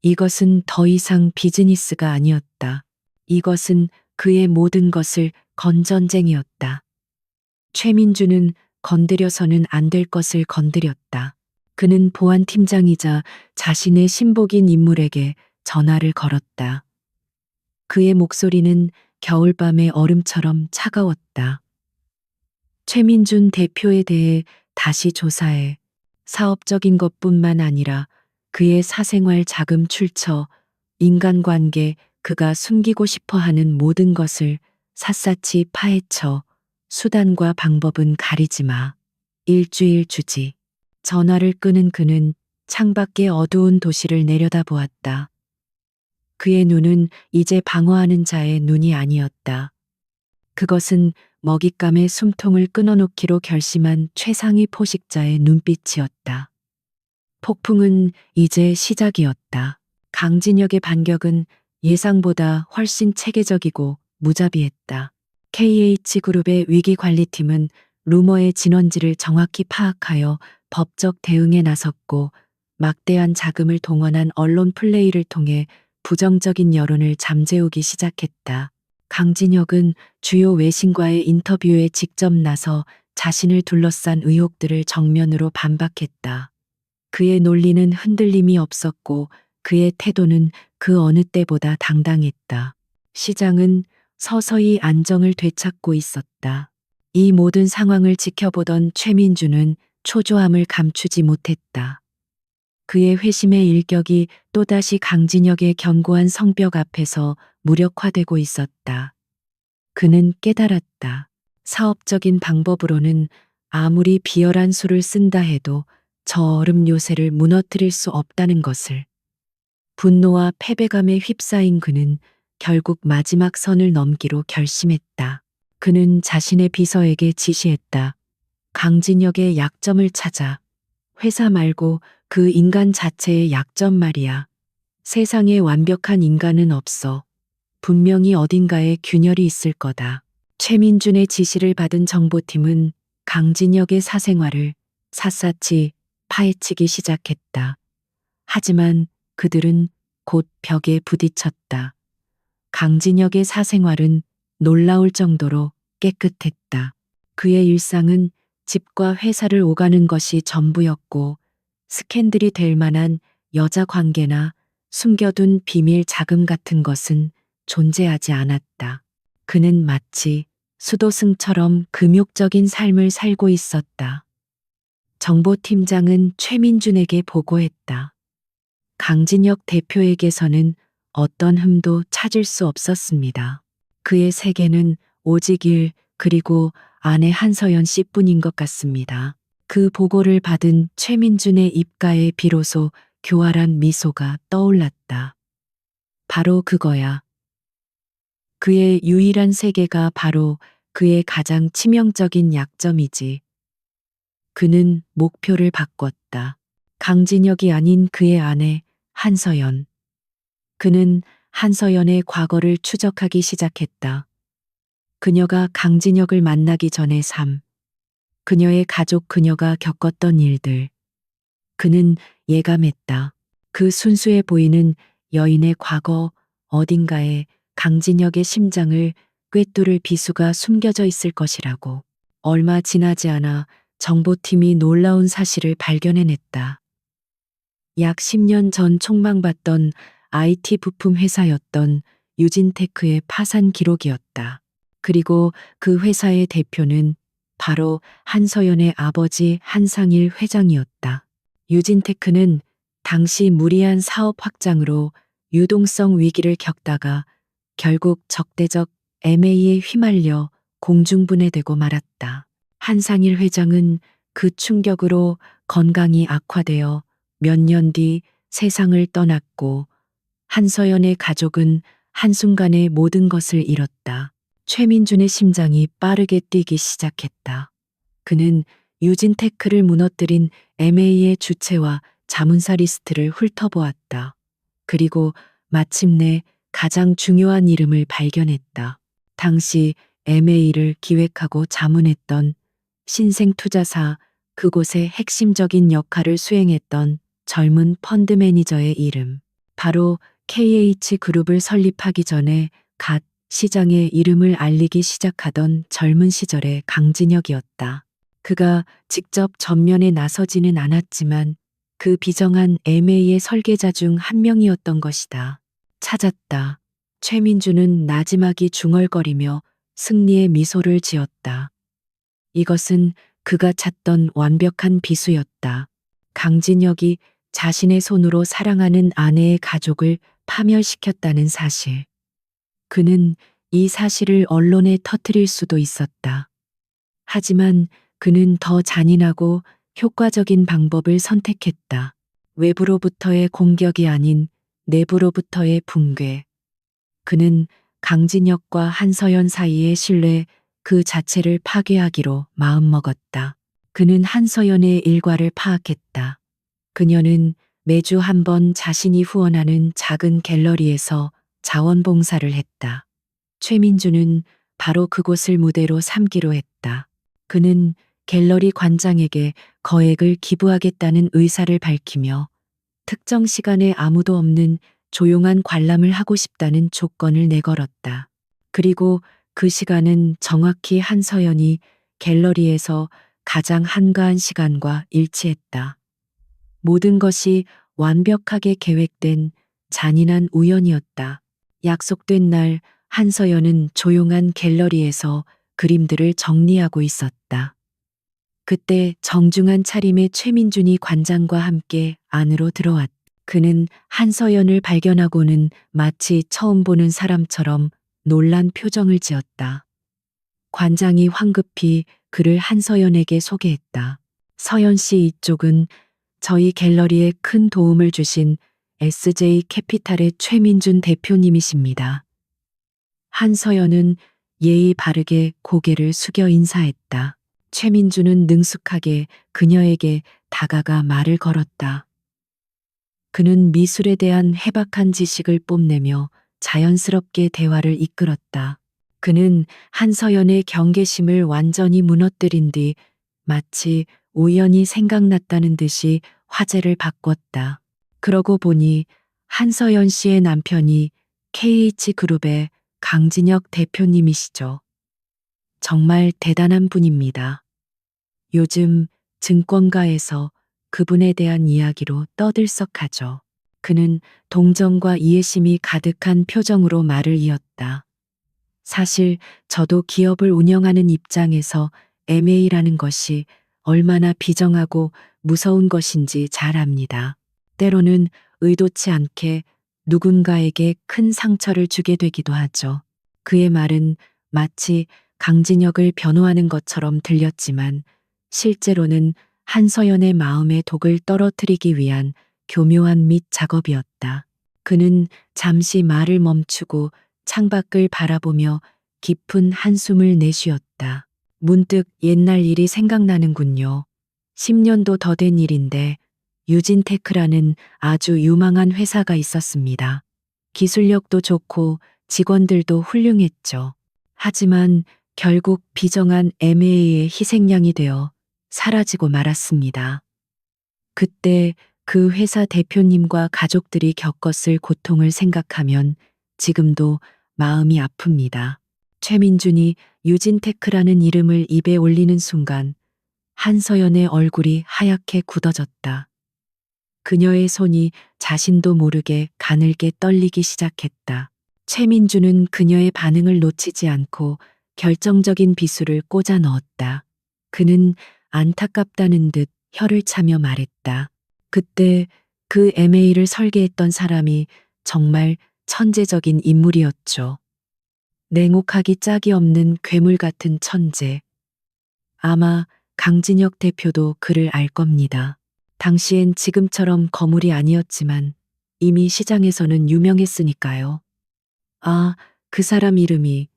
이것은 더 이상 비즈니스가 아니었다. 이것은 그의 모든 것을 건 전쟁이었다. 최민주는 건드려서는 안 될 것을 건드렸다. 그는 보안팀장이자 자신의 신복인 인물에게 전화를 걸었다. 그의 목소리는 겨울밤의 얼음처럼 차가웠다. 최민준 대표에 대해 다시 조사해. 사업적인 것뿐만 아니라 그의 사생활 자금 출처, 인간관계, 그가 숨기고 싶어 하는 모든 것을 샅샅이 파헤쳐. 수단과 방법은 가리지 마. 일주일 주지. 전화를 끄는 그는 창밖의 어두운 도시를 내려다보았다. 그의 눈은 이제 방어하는 자의 눈이 아니었다. 그것은 먹잇감의 숨통을 끊어놓기로 결심한 최상위 포식자의 눈빛이었다. 폭풍은 이제 시작이었다. 강진혁의 반격은 예상보다 훨씬 체계적이고 무자비했다. KH그룹의 위기관리팀은 루머의 진원지를 정확히 파악하여 법적 대응에 나섰고 막대한 자금을 동원한 언론 플레이를 통해 부정적인 여론을 잠재우기 시작했다. 강진혁은 주요 외신과의 인터뷰에 직접 나서 자신을 둘러싼 의혹들을 정면으로 반박했다. 그의 논리는 흔들림이 없었고 그의 태도는 그 어느 때보다 당당했다. 시장은 서서히 안정을 되찾고 있었다. 이 모든 상황을 지켜보던 최민주는 초조함을 감추지 못했다. 그의 회심의 일격이 또다시 강진혁의 견고한 성벽 앞에서 무력화되고 있었다. 그는 깨달았다. 사업적인 방법으로는 아무리 비열한 수를 쓴다 해도 저 얼음 요새를 무너뜨릴 수 없다는 것을. 분노와 패배감에 휩싸인 그는 결국 마지막 선을 넘기로 결심했다. 그는 자신의 비서에게 지시했다. 강진혁의 약점을 찾아. 회사 말고 그 인간 자체의 약점 말이야. 세상에 완벽한 인간은 없어. 분명히 어딘가에 균열이 있을 거다. 최민준의 지시를 받은 정보팀은 강진혁의 사생활을 샅샅이 파헤치기 시작했다. 하지만 그들은 곧 벽에 부딪혔다. 강진혁의 사생활은 놀라울 정도로 깨끗했다. 그의 일상은 집과 회사를 오가는 것이 전부였고 스캔들이 될 만한 여자 관계나 숨겨둔 비밀 자금 같은 것은 존재하지 않았다. 그는 마치 수도승처럼 금욕적인 삶을 살고 있었다. 정보팀장은 최민준에게 보고했다. 강진혁 대표에게서는 어떤 흠도 찾을 수 없었습니다. 그의 세계는 오직 일, 그리고 아내 한서연 씨뿐인 것 같습니다. 그 보고를 받은 최민준의 입가에 비로소 교활한 미소가 떠올랐다. 바로 그거야. 그의 유일한 세계가 바로 그의 가장 치명적인 약점이지. 그는 목표를 바꿨다. 강진혁이 아닌 그의 아내 한서연. 그는 한서연의 과거를 추적하기 시작했다. 그녀가 강진혁을 만나기 전의 삶. 그녀의 가족, 그녀가 겪었던 일들. 그는 예감했다. 그 순수해 보이는 여인의 과거 어딘가에 강진혁의 심장을 꿰뚫을 비수가 숨겨져 있을 것이라고. 얼마 지나지 않아 정보팀이 놀라운 사실을 발견해냈다. 약 10년 전 촉망받던 IT 부품 회사였던 유진테크의 파산 기록이었다. 그리고 그 회사의 대표는 바로 한서연의 아버지 한상일 회장이었다. 유진테크는 당시 무리한 사업 확장으로 유동성 위기를 겪다가 결국 적대적 M&A에 휘말려 공중분해되고 말았다. 한상일 회장은 그 충격으로 건강이 악화되어 몇 년 뒤 세상을 떠났고 한서연의 가족은 한순간에 모든 것을 잃었다. 최민준의 심장이 빠르게 뛰기 시작했다. 그는 유진테크를 무너뜨린 M&A의 주체와 자문사 리스트를 훑어보았다. 그리고 마침내 가장 중요한 이름을 발견했다. 당시 M&A를 기획하고 자문했던 신생투자사, 그곳의 핵심적인 역할을 수행했던 젊은 펀드 매니저의 이름. 바로 KH그룹을 설립하기 전에 갓 시장의 이름을 알리기 시작하던 젊은 시절의 강진혁이었다. 그가 직접 전면에 나서지는 않았지만 그 비정한 M&A의 설계자 중 한 명이었던 것이다. 찾았다. 최민주는 나지막이 중얼거리며 승리의 미소를 지었다. 이것은 그가 찾던 완벽한 비수였다. 강진혁이 자신의 손으로 사랑하는 아내의 가족을 파멸시켰다는 사실. 그는 이 사실을 언론에 터뜨릴 수도 있었다. 하지만 그는 더 잔인하고 효과적인 방법을 선택했다. 외부로부터의 공격이 아닌 내부로부터의 붕괴. 그는 강진혁과 한서연 사이의 신뢰 그 자체를 파괴하기로 마음먹었다. 그는 한서연의 일과를 파악했다. 그녀는 매주 한 번 자신이 후원하는 작은 갤러리에서 자원봉사를 했다. 최민주는 바로 그곳을 무대로 삼기로 했다. 그는 갤러리 관장에게 거액을 기부하겠다는 의사를 밝히며 특정 시간에 아무도 없는 조용한 관람을 하고 싶다는 조건을 내걸었다. 그리고 그 시간은 정확히 한서연이 갤러리에서 가장 한가한 시간과 일치했다. 모든 것이 완벽하게 계획된 잔인한 우연이었다. 약속된 날 한서연은 조용한 갤러리에서 그림들을 정리하고 있었다. 그때 정중한 차림의 최민준이 관장과 함께 안으로 들어왔다. 그는 한서연을 발견하고는 마치 처음 보는 사람처럼 놀란 표정을 지었다. 관장이 황급히 그를 한서연에게 소개했다. 서연 씨, 이쪽은 저희 갤러리에 큰 도움을 주신 SJ 캐피탈의 최민준 대표님이십니다. 한서연은 예의 바르게 고개를 숙여 인사했다. 최민준은 능숙하게 그녀에게 다가가 말을 걸었다. 그는 미술에 대한 해박한 지식을 뽐내며 자연스럽게 대화를 이끌었다. 그는 한서연의 경계심을 완전히 무너뜨린 뒤 마치 우연히 생각났다는 듯이 화제를 바꿨다. 그러고 보니 한서연 씨의 남편이 KH그룹의 강진혁 대표님이시죠. 정말 대단한 분입니다. 요즘 증권가에서 그분에 대한 이야기로 떠들썩하죠. 그는 동정과 이해심이 가득한 표정으로 말을 이었다. 사실 저도 기업을 운영하는 입장에서 M&A라는 것이 얼마나 비정하고 무서운 것인지 잘 압니다. 때로는 의도치 않게 누군가에게 큰 상처를 주게 되기도 하죠. 그의 말은 마치 강진혁을 변호하는 것처럼 들렸지만 실제로는 한서연의 마음의 독을 떨어뜨리기 위한 교묘한 밑 작업이었다. 그는 잠시 말을 멈추고 창밖을 바라보며 깊은 한숨을 내쉬었다. 문득 옛날 일이 생각나는군요. 10년도 더 된 일인데 유진테크라는 아주 유망한 회사가 있었습니다. 기술력도 좋고 직원들도 훌륭했죠. 하지만 결국 비정한 M&A의 희생양이 되어 사라지고 말았습니다. 그때 그 회사 대표님과 가족들이 겪었을 고통을 생각하면 지금도 마음이 아픕니다. 최민준이 유진테크라는 이름을 입에 올리는 순간 한서연의 얼굴이 하얗게 굳어졌다. 그녀의 손이 자신도 모르게 가늘게 떨리기 시작했다. 최민준은 그녀의 반응을 놓치지 않고 결정적인 비수를 꽂아 넣었다. 그는 안타깝다는 듯 혀를 차며 말했다. 그때 그 M&A를 설계했던 사람이 정말 천재적인 인물이었죠. 냉혹하기 짝이 없는 괴물 같은 천재. 아마 강진혁 대표도 그를 알 겁니다. 당시엔 지금처럼 거물이 아니었지만 이미 시장에서는 유명했으니까요. 아, 그 사람 이름이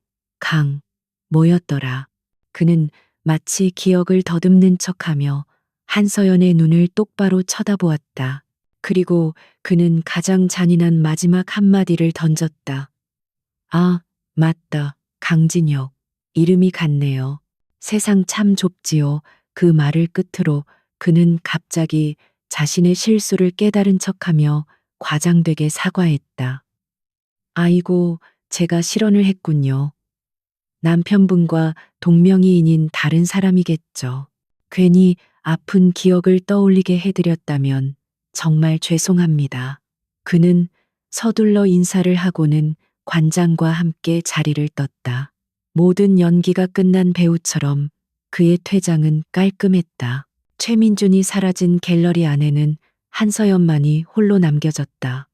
뭐였더라. 그는 마치 기억을 더듬는 척하며 한서연의 눈을 똑바로 쳐다보았다. 그리고 그는 가장 잔인한 마지막 한마디를 던졌다. 아, 맞다. 강진혁. 이름이 같네요. 세상 참 좁지요. 그 말을 끝으로 그는 갑자기 자신의 실수를 깨달은 척하며 과장되게 사과했다. 아이고, 제가 실언을 했군요. 남편분과 동명이인인 다른 사람이겠죠. 괜히 아픈 기억을 떠올리게 해드렸다면 정말 죄송합니다. 그는 서둘러 인사를 하고는 관장과 함께 자리를 떴다. 모든 연기가 끝난 배우처럼 그의 퇴장은 깔끔했다. 최민준이 사라진 갤러리 안에는 한서연만이 홀로 남겨졌다.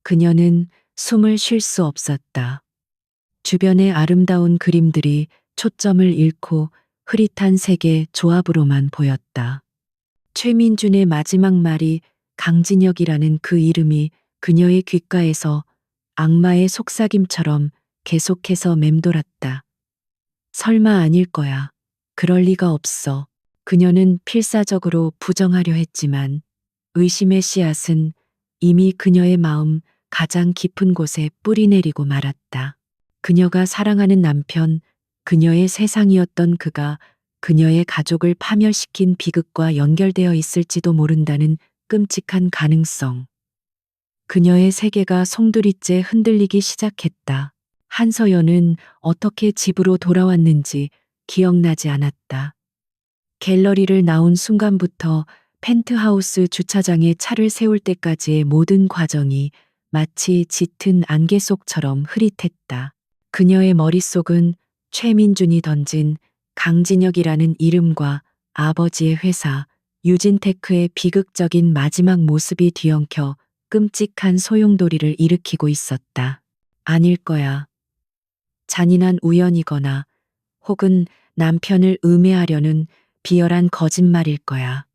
그녀는 숨을 쉴 수 없었다. 주변의 아름다운 그림들이 초점을 잃고 흐릿한 색의 조합으로만 보였다. 최민준의 마지막 말이 강진혁이라는 그 이름이 그녀의 귓가에서 악마의 속삭임처럼 계속해서 맴돌았다. 설마 아닐 거야. 그럴 리가 없어. 그녀는 필사적으로 부정하려 했지만 의심의 씨앗은 이미 그녀의 마음 가장 깊은 곳에 뿌리내리고 말았다. 그녀가 사랑하는 남편, 그녀의 세상이었던 그가 그녀의 가족을 파멸시킨 비극과 연결되어 있을지도 모른다는 끔찍한 가능성. 그녀의 세계가 송두리째 흔들리기 시작했다. 한서연은 어떻게 집으로 돌아왔는지 기억나지 않았다. 갤러리를 나온 순간부터 펜트하우스 주차장에 차를 세울 때까지의 모든 과정이 마치 짙은 안개 속처럼 흐릿했다. 그녀의 머릿속은 최민준이 던진 강진혁이라는 이름과 아버지의 회사 유진테크의 비극적인 마지막 모습이 뒤엉켜 끔찍한 소용돌이를 일으키고 있었다. 아닐 거야. 잔인한 우연이거나 혹은 남편을 음해하려는 비열한 거짓말일 거야.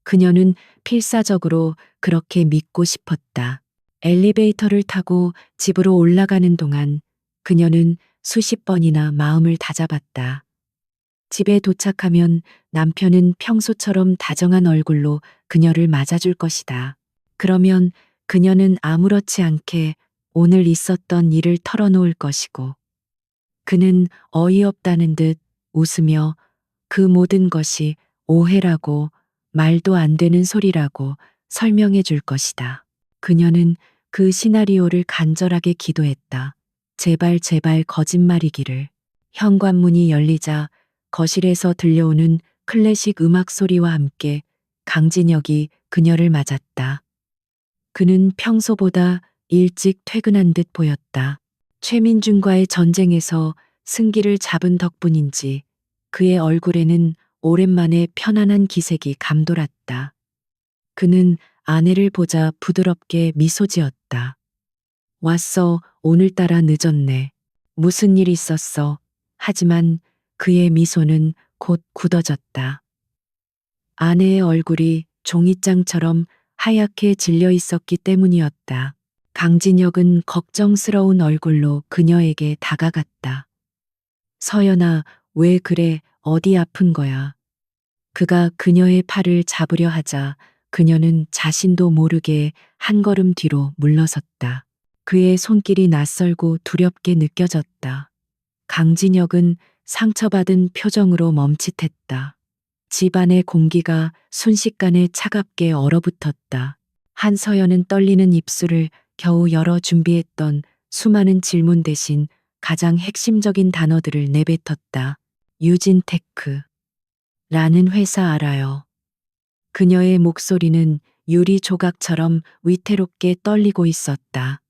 그녀는 필사적으로 그렇게 믿고 싶었다. 엘리베이터를 타고 집으로 올라가는 동안 그녀는 수십 번이나 마음을 다잡았다. 집에 도착하면 남편은 평소처럼 다정한 얼굴로 그녀를 맞아줄 것이다. 그러면 그녀는 아무렇지 않게 오늘 있었던 일을 털어놓을 것이고, 그는 어이없다는 듯 웃으며 그 모든 것이 오해라고 말도 안 되는 소리라고 설명해 줄 것이다. 그녀는 그 시나리오를 간절하게 기도했다. 제발 제발 거짓말이기를. 현관문이 열리자 거실에서 들려오는 클래식 음악 소리와 함께 강진혁이 그녀를 맞았다. 그는 평소보다 일찍 퇴근한 듯 보였다. 최민준과의 전쟁에서 승기를 잡은 덕분인지 그의 얼굴에는 오랜만에 편안한 기색이 감돌았다. 그는 아내를 보자 부드럽게 미소 지었다. 왔어, 오늘따라 늦었네. 무슨 일 있었어? 하지만 그의 미소는 곧 굳어졌다. 아내의 얼굴이 종이장처럼 하얗게 질려 있었기 때문이었다. 강진혁은 걱정스러운 얼굴로 그녀에게 다가갔다. 서연아, 왜 그래? 어디 아픈 거야? 그가 그녀의 팔을 잡으려 하자 그녀는 자신도 모르게 한 걸음 뒤로 물러섰다. 그의 손길이 낯설고 두렵게 느껴졌다. 강진혁은 상처받은 표정으로 멈칫했다. 집안의 공기가 순식간에 차갑게 얼어붙었다. 한서연은 떨리는 입술을 겨우 열어 준비했던 수많은 질문 대신 가장 핵심적인 단어들을 내뱉었다. 유진테크. 라는 회사 알아요. 그녀의 목소리는 유리 조각처럼 위태롭게 떨리고 있었다.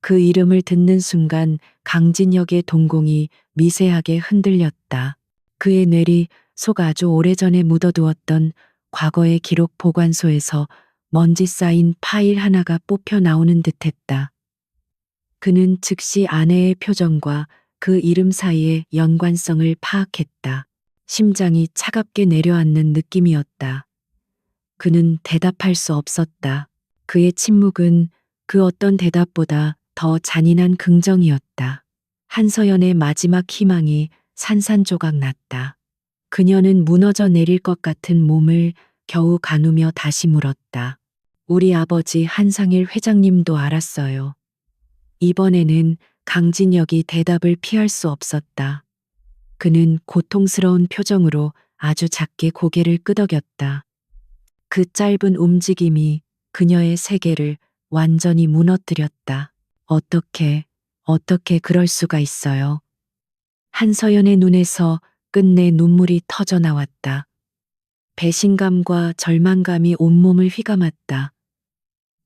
그 이름을 듣는 순간 강진혁의 동공이 미세하게 흔들렸다. 그의 뇌리 속 아주 오래전에 묻어두었던 과거의 기록 보관소에서 먼지 쌓인 파일 하나가 뽑혀 나오는 듯했다. 그는 즉시 아내의 표정과 그 이름 사이의 연관성을 파악했다. 심장이 차갑게 내려앉는 느낌이었다. 그는 대답할 수 없었다. 그의 침묵은 그 어떤 대답보다 더 잔인한 긍정이었다. 한서연의 마지막 희망이 산산조각 났다. 그녀는 무너져 내릴 것 같은 몸을 겨우 가누며 다시 물었다. 우리 아버지 한상일 회장님도 알았어요. 이번에는 강진혁이 대답을 피할 수 없었다. 그는 고통스러운 표정으로 아주 작게 고개를 끄덕였다. 그 짧은 움직임이 그녀의 세계를 완전히 무너뜨렸다. 어떻게 그럴 수가 있어요? 한서연의 눈에서 끝내 눈물이 터져 나왔다. 배신감과 절망감이 온몸을 휘감았다.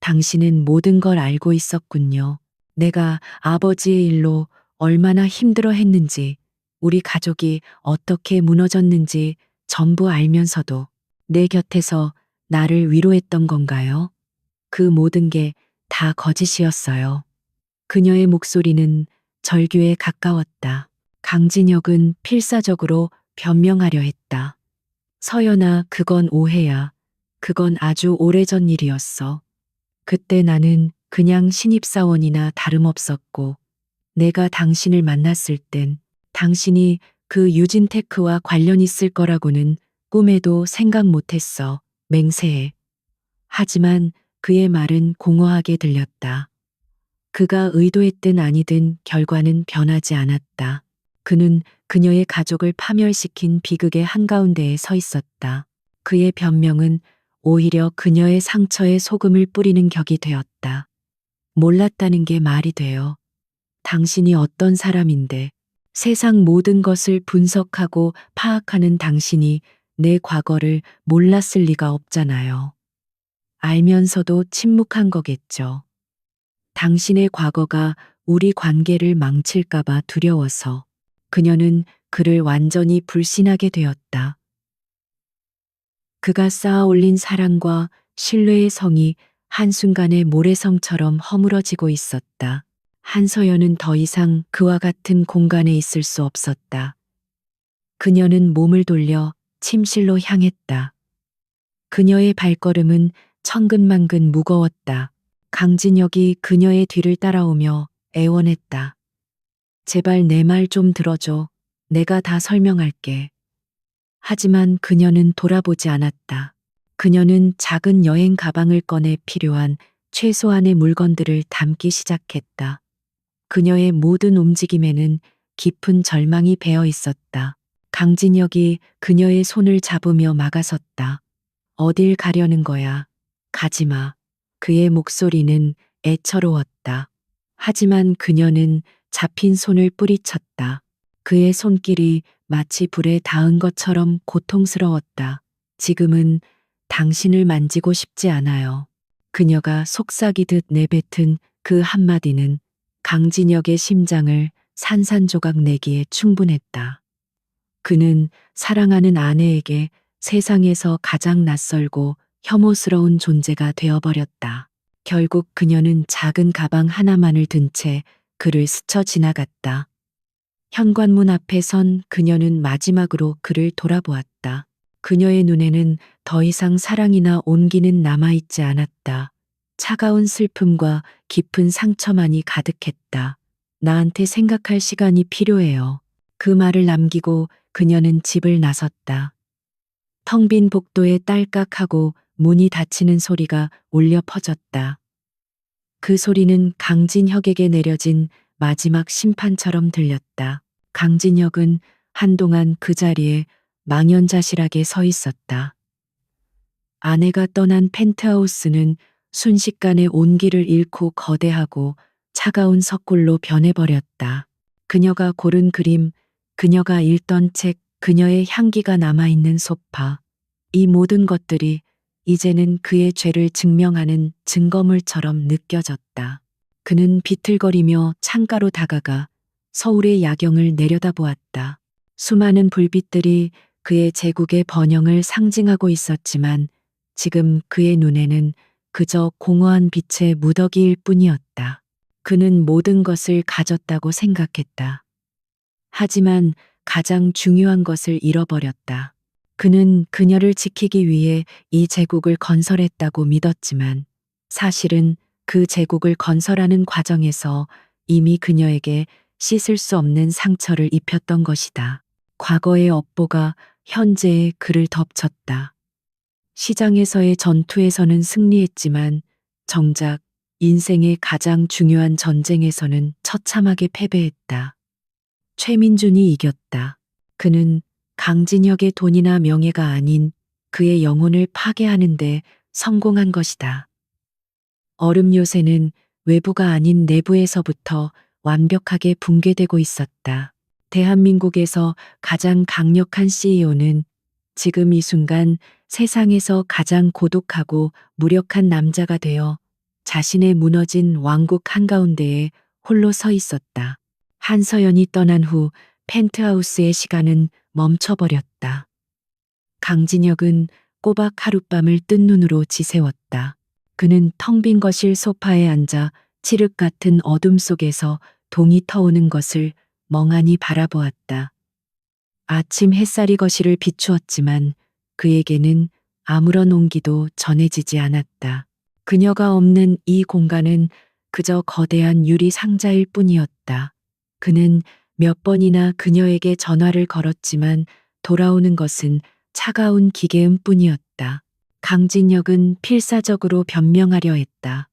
당신은 모든 걸 알고 있었군요. 내가 아버지의 일로 얼마나 힘들어 했는지, 우리 가족이 어떻게 무너졌는지 전부 알면서도 내 곁에서 나를 위로했던 건가요? 그 모든 게 다 거짓이었어요. 그녀의 목소리는 절규에 가까웠다. 강진혁은 필사적으로 변명하려 했다. 서연아, 그건 오해야. 그건 아주 오래전 일이었어. 그때 나는 그냥 신입사원이나 다름없었고, 내가 당신을 만났을 땐 당신이 그 유진테크와 관련 있을 거라고는 꿈에도 생각 못했어. 맹세해. 하지만 그의 말은 공허하게 들렸다. 그가 의도했든 아니든 결과는 변하지 않았다. 그는 그녀의 가족을 파멸시킨 비극의 한가운데에 서 있었다. 그의 변명은 오히려 그녀의 상처에 소금을 뿌리는 격이 되었다. 몰랐다는 게 말이 돼요. 당신이 어떤 사람인데 세상 모든 것을 분석하고 파악하는 당신이 내 과거를 몰랐을 리가 없잖아요. 알면서도 침묵한 거겠죠. 당신의 과거가 우리 관계를 망칠까봐 두려워서 그녀는 그를 완전히 불신하게 되었다. 그가 쌓아 올린 사랑과 신뢰의 성이 한순간에 모래성처럼 허물어지고 있었다. 한서연은 더 이상 그와 같은 공간에 있을 수 없었다. 그녀는 몸을 돌려 침실로 향했다. 그녀의 발걸음은 천근만근 무거웠다. 강진혁이 그녀의 뒤를 따라오며 애원했다. 제발 내 말 좀 들어줘. 내가 다 설명할게. 하지만 그녀는 돌아보지 않았다. 그녀는 작은 여행 가방을 꺼내 필요한 최소한의 물건들을 담기 시작했다. 그녀의 모든 움직임에는 깊은 절망이 배어 있었다. 강진혁이 그녀의 손을 잡으며 막아섰다. 어딜 가려는 거야? 가지 마. 그의 목소리는 애처로웠다. 하지만 그녀는 잡힌 손을 뿌리쳤다. 그의 손길이 마치 불에 닿은 것처럼 고통스러웠다. 지금은 당신을 만지고 싶지 않아요. 그녀가 속삭이듯 내뱉은 그 한마디는 강진혁의 심장을 산산조각 내기에 충분했다. 그는 사랑하는 아내에게 세상에서 가장 낯설고 혐오스러운 존재가 되어버렸다. 결국 그녀는 작은 가방 하나만을 든 채 그를 스쳐 지나갔다. 현관문 앞에 선 그녀는 마지막으로 그를 돌아보았다. 그녀의 눈에는 더 이상 사랑이나 온기는 남아있지 않았다. 차가운 슬픔과 깊은 상처만이 가득했다. 나한테 생각할 시간이 필요해요. 그 말을 남기고 그녀는 집을 나섰다. 텅 빈 복도에 딸깍하고 문이 닫히는 소리가 울려 퍼졌다. 그 소리는 강진혁에게 내려진 마지막 심판처럼 들렸다. 강진혁은 한동안 그 자리에 망연자실하게 서 있었다. 아내가 떠난 펜트하우스는 순식간에 온기를 잃고 거대하고 차가운 석굴로 변해버렸다. 그녀가 고른 그림, 그녀가 읽던 책, 그녀의 향기가 남아있는 소파. 이 모든 것들이 이제는 그의 죄를 증명하는 증거물처럼 느껴졌다. 그는 비틀거리며 창가로 다가가 서울의 야경을 내려다보았다. 수많은 불빛들이 그의 제국의 번영을 상징하고 있었지만 지금 그의 눈에는 그저 공허한 빛의 무더기일 뿐이었다. 그는 모든 것을 가졌다고 생각했다. 하지만 가장 중요한 것을 잃어버렸다. 그는 그녀를 지키기 위해 이 제국을 건설했다고 믿었지만 사실은 그 제국을 건설하는 과정에서 이미 그녀에게 씻을 수 없는 상처를 입혔던 것이다. 과거의 업보가 현재의 그를 덮쳤다. 시장에서의 전투에서는 승리했지만 정작 인생의 가장 중요한 전쟁에서는 처참하게 패배했다. 최민준이 이겼다. 그는 강진혁의 돈이나 명예가 아닌 그의 영혼을 파괴하는데 성공한 것이다. 얼음 요새는 외부가 아닌 내부에서부터 완벽하게 붕괴되고 있었다. 대한민국에서 가장 강력한 CEO는 지금 이 순간 세상에서 가장 고독하고 무력한 남자가 되어 자신의 무너진 왕국 한가운데에 홀로 서 있었다. 한서연이 떠난 후 펜트하우스의 시간은 멈춰버렸다. 강진혁은 꼬박 하룻밤을 뜬 눈으로 지새웠다. 그는 텅 빈 거실 소파에 앉아 칠흑 같은 어둠 속에서 동이 터오는 것을 멍하니 바라보았다. 아침 햇살이 거실을 비추었지만 그에게는 아무런 온기도 전해지지 않았다. 그녀가 없는 이 공간은 그저 거대한 유리 상자일 뿐이었다. 그는 몇 번이나 그녀에게 전화를 걸었지만 돌아오는 것은 차가운 기계음 뿐이었다. 강진혁은 필사적으로 변명하려 했다.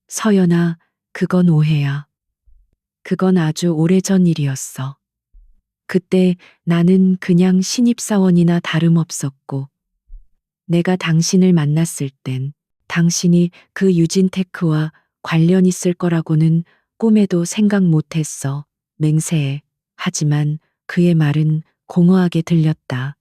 서연아, 그건 오해야. 그건 아주 오래전 일이었어. 그때 나는 그냥 신입사원이나 다름없었고, 내가 당신을 만났을 땐 당신이 그 유진테크와 관련 있을 거라고는 꿈에도 생각 못했어. 맹세해. 하지만 그의 말은 공허하게 들렸다.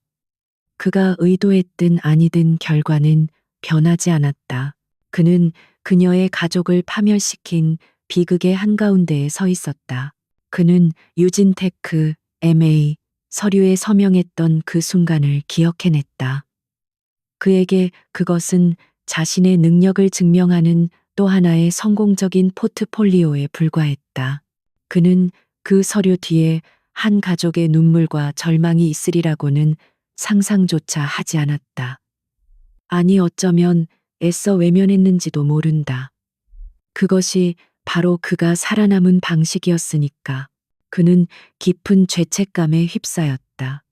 그가 의도했든 아니든 결과는 변하지 않았다. 그는 그녀의 가족을 파멸시킨 비극의 한가운데에 서 있었다. 그는 유진테크 MA 서류에 서명했던 그 순간을 기억해냈다. 그에게 그것은 자신의 능력을 증명하는 또 하나의 성공적인 포트폴리오에 불과했다. 그는 그 서류 뒤에 한 가족의 눈물과 절망이 있으리라고는 상상조차 하지 않았다. 아니 어쩌면 애써 외면했는지도 모른다. 그것이 바로 그가 살아남은 방식이었으니까. 그는 깊은 죄책감에 휩싸였다.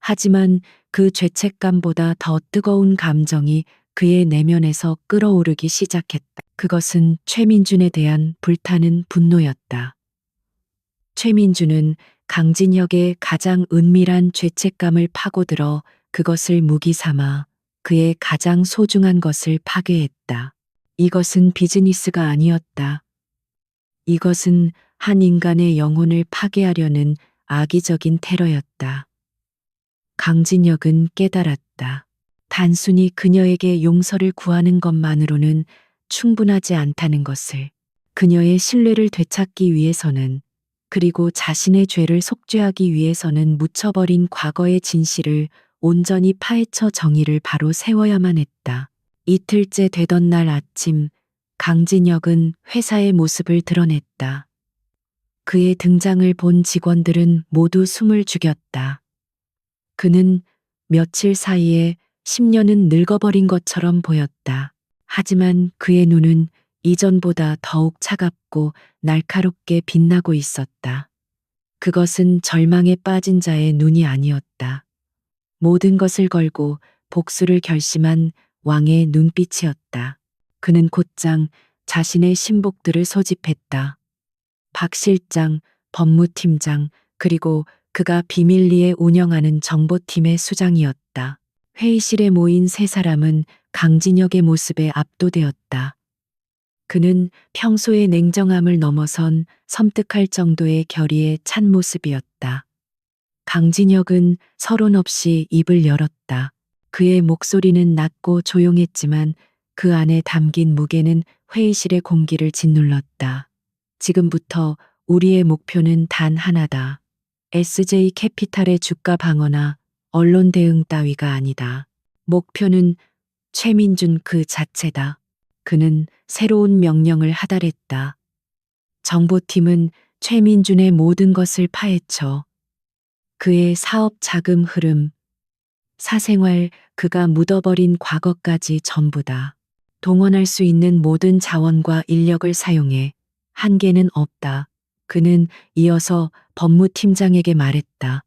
하지만 그 죄책감보다 더 뜨거운 감정이 그의 내면에서 끓어오르기 시작했다. 그것은 최민준에 대한 불타는 분노였다. 최민준은 강진혁의 가장 은밀한 죄책감을 파고들어 그것을 무기 삼아 그의 가장 소중한 것을 파괴했다. 이것은 비즈니스가 아니었다. 이것은 한 인간의 영혼을 파괴하려는 악의적인 테러였다. 강진혁은 깨달았다. 단순히 그녀에게 용서를 구하는 것만으로는 충분하지 않다는 것을. 그녀의 신뢰를 되찾기 위해서는, 그리고 자신의 죄를 속죄하기 위해서는 묻혀버린 과거의 진실을 온전히 파헤쳐 정의를 바로 세워야만 했다. 이틀째 되던 날 아침, 강진혁은 회사의 모습을 드러냈다. 그의 등장을 본 직원들은 모두 숨을 죽였다. 그는 며칠 사이에 10년은 늙어버린 것처럼 보였다. 하지만 그의 눈은 이전보다 더욱 차갑고 날카롭게 빛나고 있었다. 그것은 절망에 빠진 자의 눈이 아니었다. 모든 것을 걸고 복수를 결심한 왕의 눈빛이었다. 그는 곧장 자신의 신복들을 소집했다. 박 실장, 법무팀장, 그리고 그가 비밀리에 운영하는 정보팀의 수장이었다. 회의실에 모인 세 사람은 강진혁의 모습에 압도되었다. 그는 평소의 냉정함을 넘어선 섬뜩할 정도의 결의에 찬 모습이었다. 강진혁은 서론 없이 입을 열었다. 그의 목소리는 낮고 조용했지만 그 안에 담긴 무게는 회의실의 공기를 짓눌렀다. 지금부터 우리의 목표는 단 하나다. SJ 캐피탈의 주가 방어나 언론 대응 따위가 아니다. 목표는 최민준 그 자체다. 그는 새로운 명령을 하달했다. 정보팀은 최민준의 모든 것을 파헤쳐 그의 사업 자금 흐름, 사생활, 그가 묻어버린 과거까지 전부다. 동원할 수 있는 모든 자원과 인력을 사용해. 한계는 없다. 그는 이어서 법무팀장에게 말했다.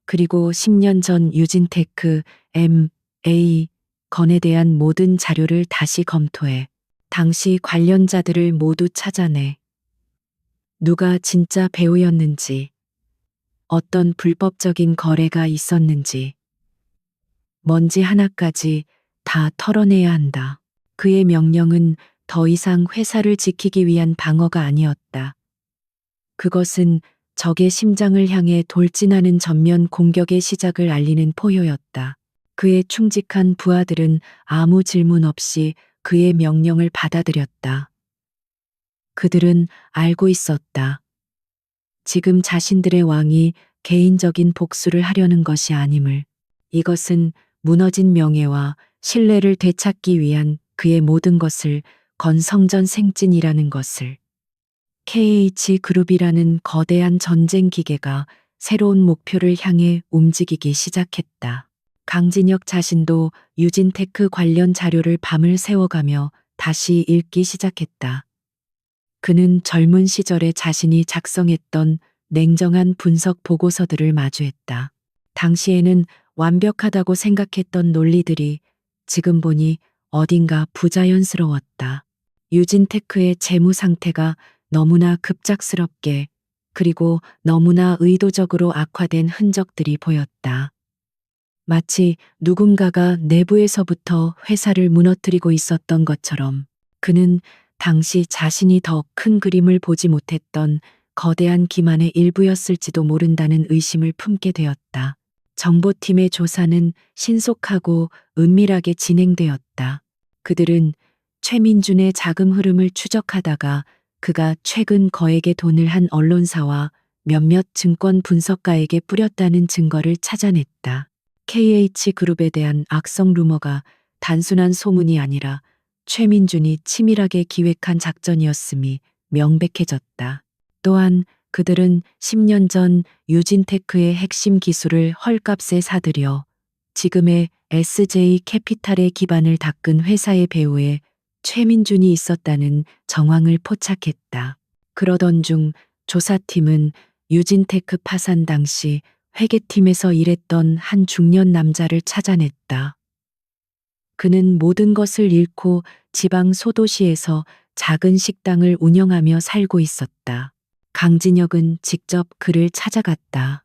그리고 10년 전 유진테크 M.A. 건에 대한 모든 자료를 다시 검토해. 당시 관련자들을 모두 찾아내. 누가 진짜 배우였는지, 어떤 불법적인 거래가 있었는지, 먼지 하나까지 다 털어내야 한다. 그의 명령은 더 이상 회사를 지키기 위한 방어가 아니었다. 그것은 적의 심장을 향해 돌진하는 전면 공격의 시작을 알리는 포효였다. 그의 충직한 부하들은 아무 질문 없이 그의 명령을 받아들였다. 그들은 알고 있었다. 지금 자신들의 왕이 개인적인 복수를 하려는 것이 아님을. 이것은 무너진 명예와 신뢰를 되찾기 위한 그의 모든 것을 건 성전 생진이라는 것을. KH그룹이라는 거대한 전쟁 기계가 새로운 목표를 향해 움직이기 시작했다. 강진혁 자신도 유진테크 관련 자료를 밤을 새워가며 다시 읽기 시작했다. 그는 젊은 시절에 자신이 작성했던 냉정한 분석 보고서들을 마주했다. 당시에는 완벽하다고 생각했던 논리들이 지금 보니 어딘가 부자연스러웠다. 유진테크의 재무 상태가 너무나 급작스럽게 그리고 너무나 의도적으로 악화된 흔적들이 보였다. 마치 누군가가 내부에서부터 회사를 무너뜨리고 있었던 것처럼 그는 당시 자신이 더 큰 그림을 보지 못했던 거대한 기만의 일부였을지도 모른다는 의심을 품게 되었다. 정보팀의 조사는 신속하고 은밀하게 진행되었다. 그들은 최민준의 자금 흐름을 추적하다가 그가 최근 거액의 돈을 한 언론사와 몇몇 증권 분석가에게 뿌렸다는 증거를 찾아냈다. KH그룹에 대한 악성 루머가 단순한 소문이 아니라 최민준이 치밀하게 기획한 작전이었음이 명백해졌다. 또한 그들은 10년 전 유진테크의 핵심 기술을 헐값에 사들여 지금의 SJ 캐피탈의 기반을 닦은 회사의 배후에 최민준이 있었다는 정황을 포착했다. 그러던 중 조사팀은 유진테크 파산 당시 회계팀에서 일했던 한 중년 남자를 찾아냈다. 그는 모든 것을 잃고 지방 소도시에서 작은 식당을 운영하며 살고 있었다. 강진혁은 직접 그를 찾아갔다.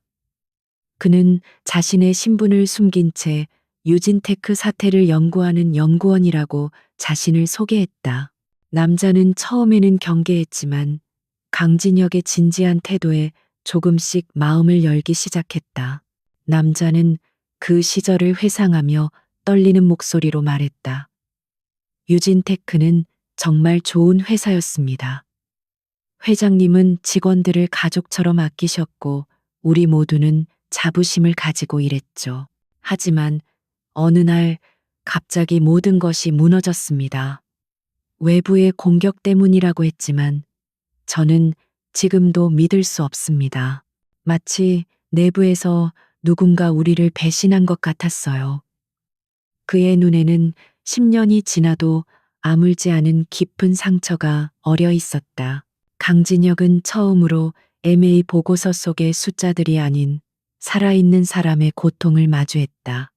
그는 자신의 신분을 숨긴 채 유진테크 사태를 연구하는 연구원이라고 자신을 소개했다. 남자는 처음에는 경계했지만 강진혁의 진지한 태도에 조금씩 마음을 열기 시작했다. 남자는 그 시절을 회상하며 떨리는 목소리로 말했다. 유진테크는 정말 좋은 회사였습니다. 회장님은 직원들을 가족처럼 아끼셨고 우리 모두는 자부심을 가지고 일했죠. 하지만 어느 날 갑자기 모든 것이 무너졌습니다. 외부의 공격 때문이라고 했지만 저는 지금도 믿을 수 없습니다. 마치 내부에서 누군가 우리를 배신한 것 같았어요. 그의 눈에는 10년이 지나도 아물지 않은 깊은 상처가 어려 있었다. 강진혁은 처음으로 MA 보고서 속의 숫자들이 아닌 살아있는 사람의 고통을 마주했다.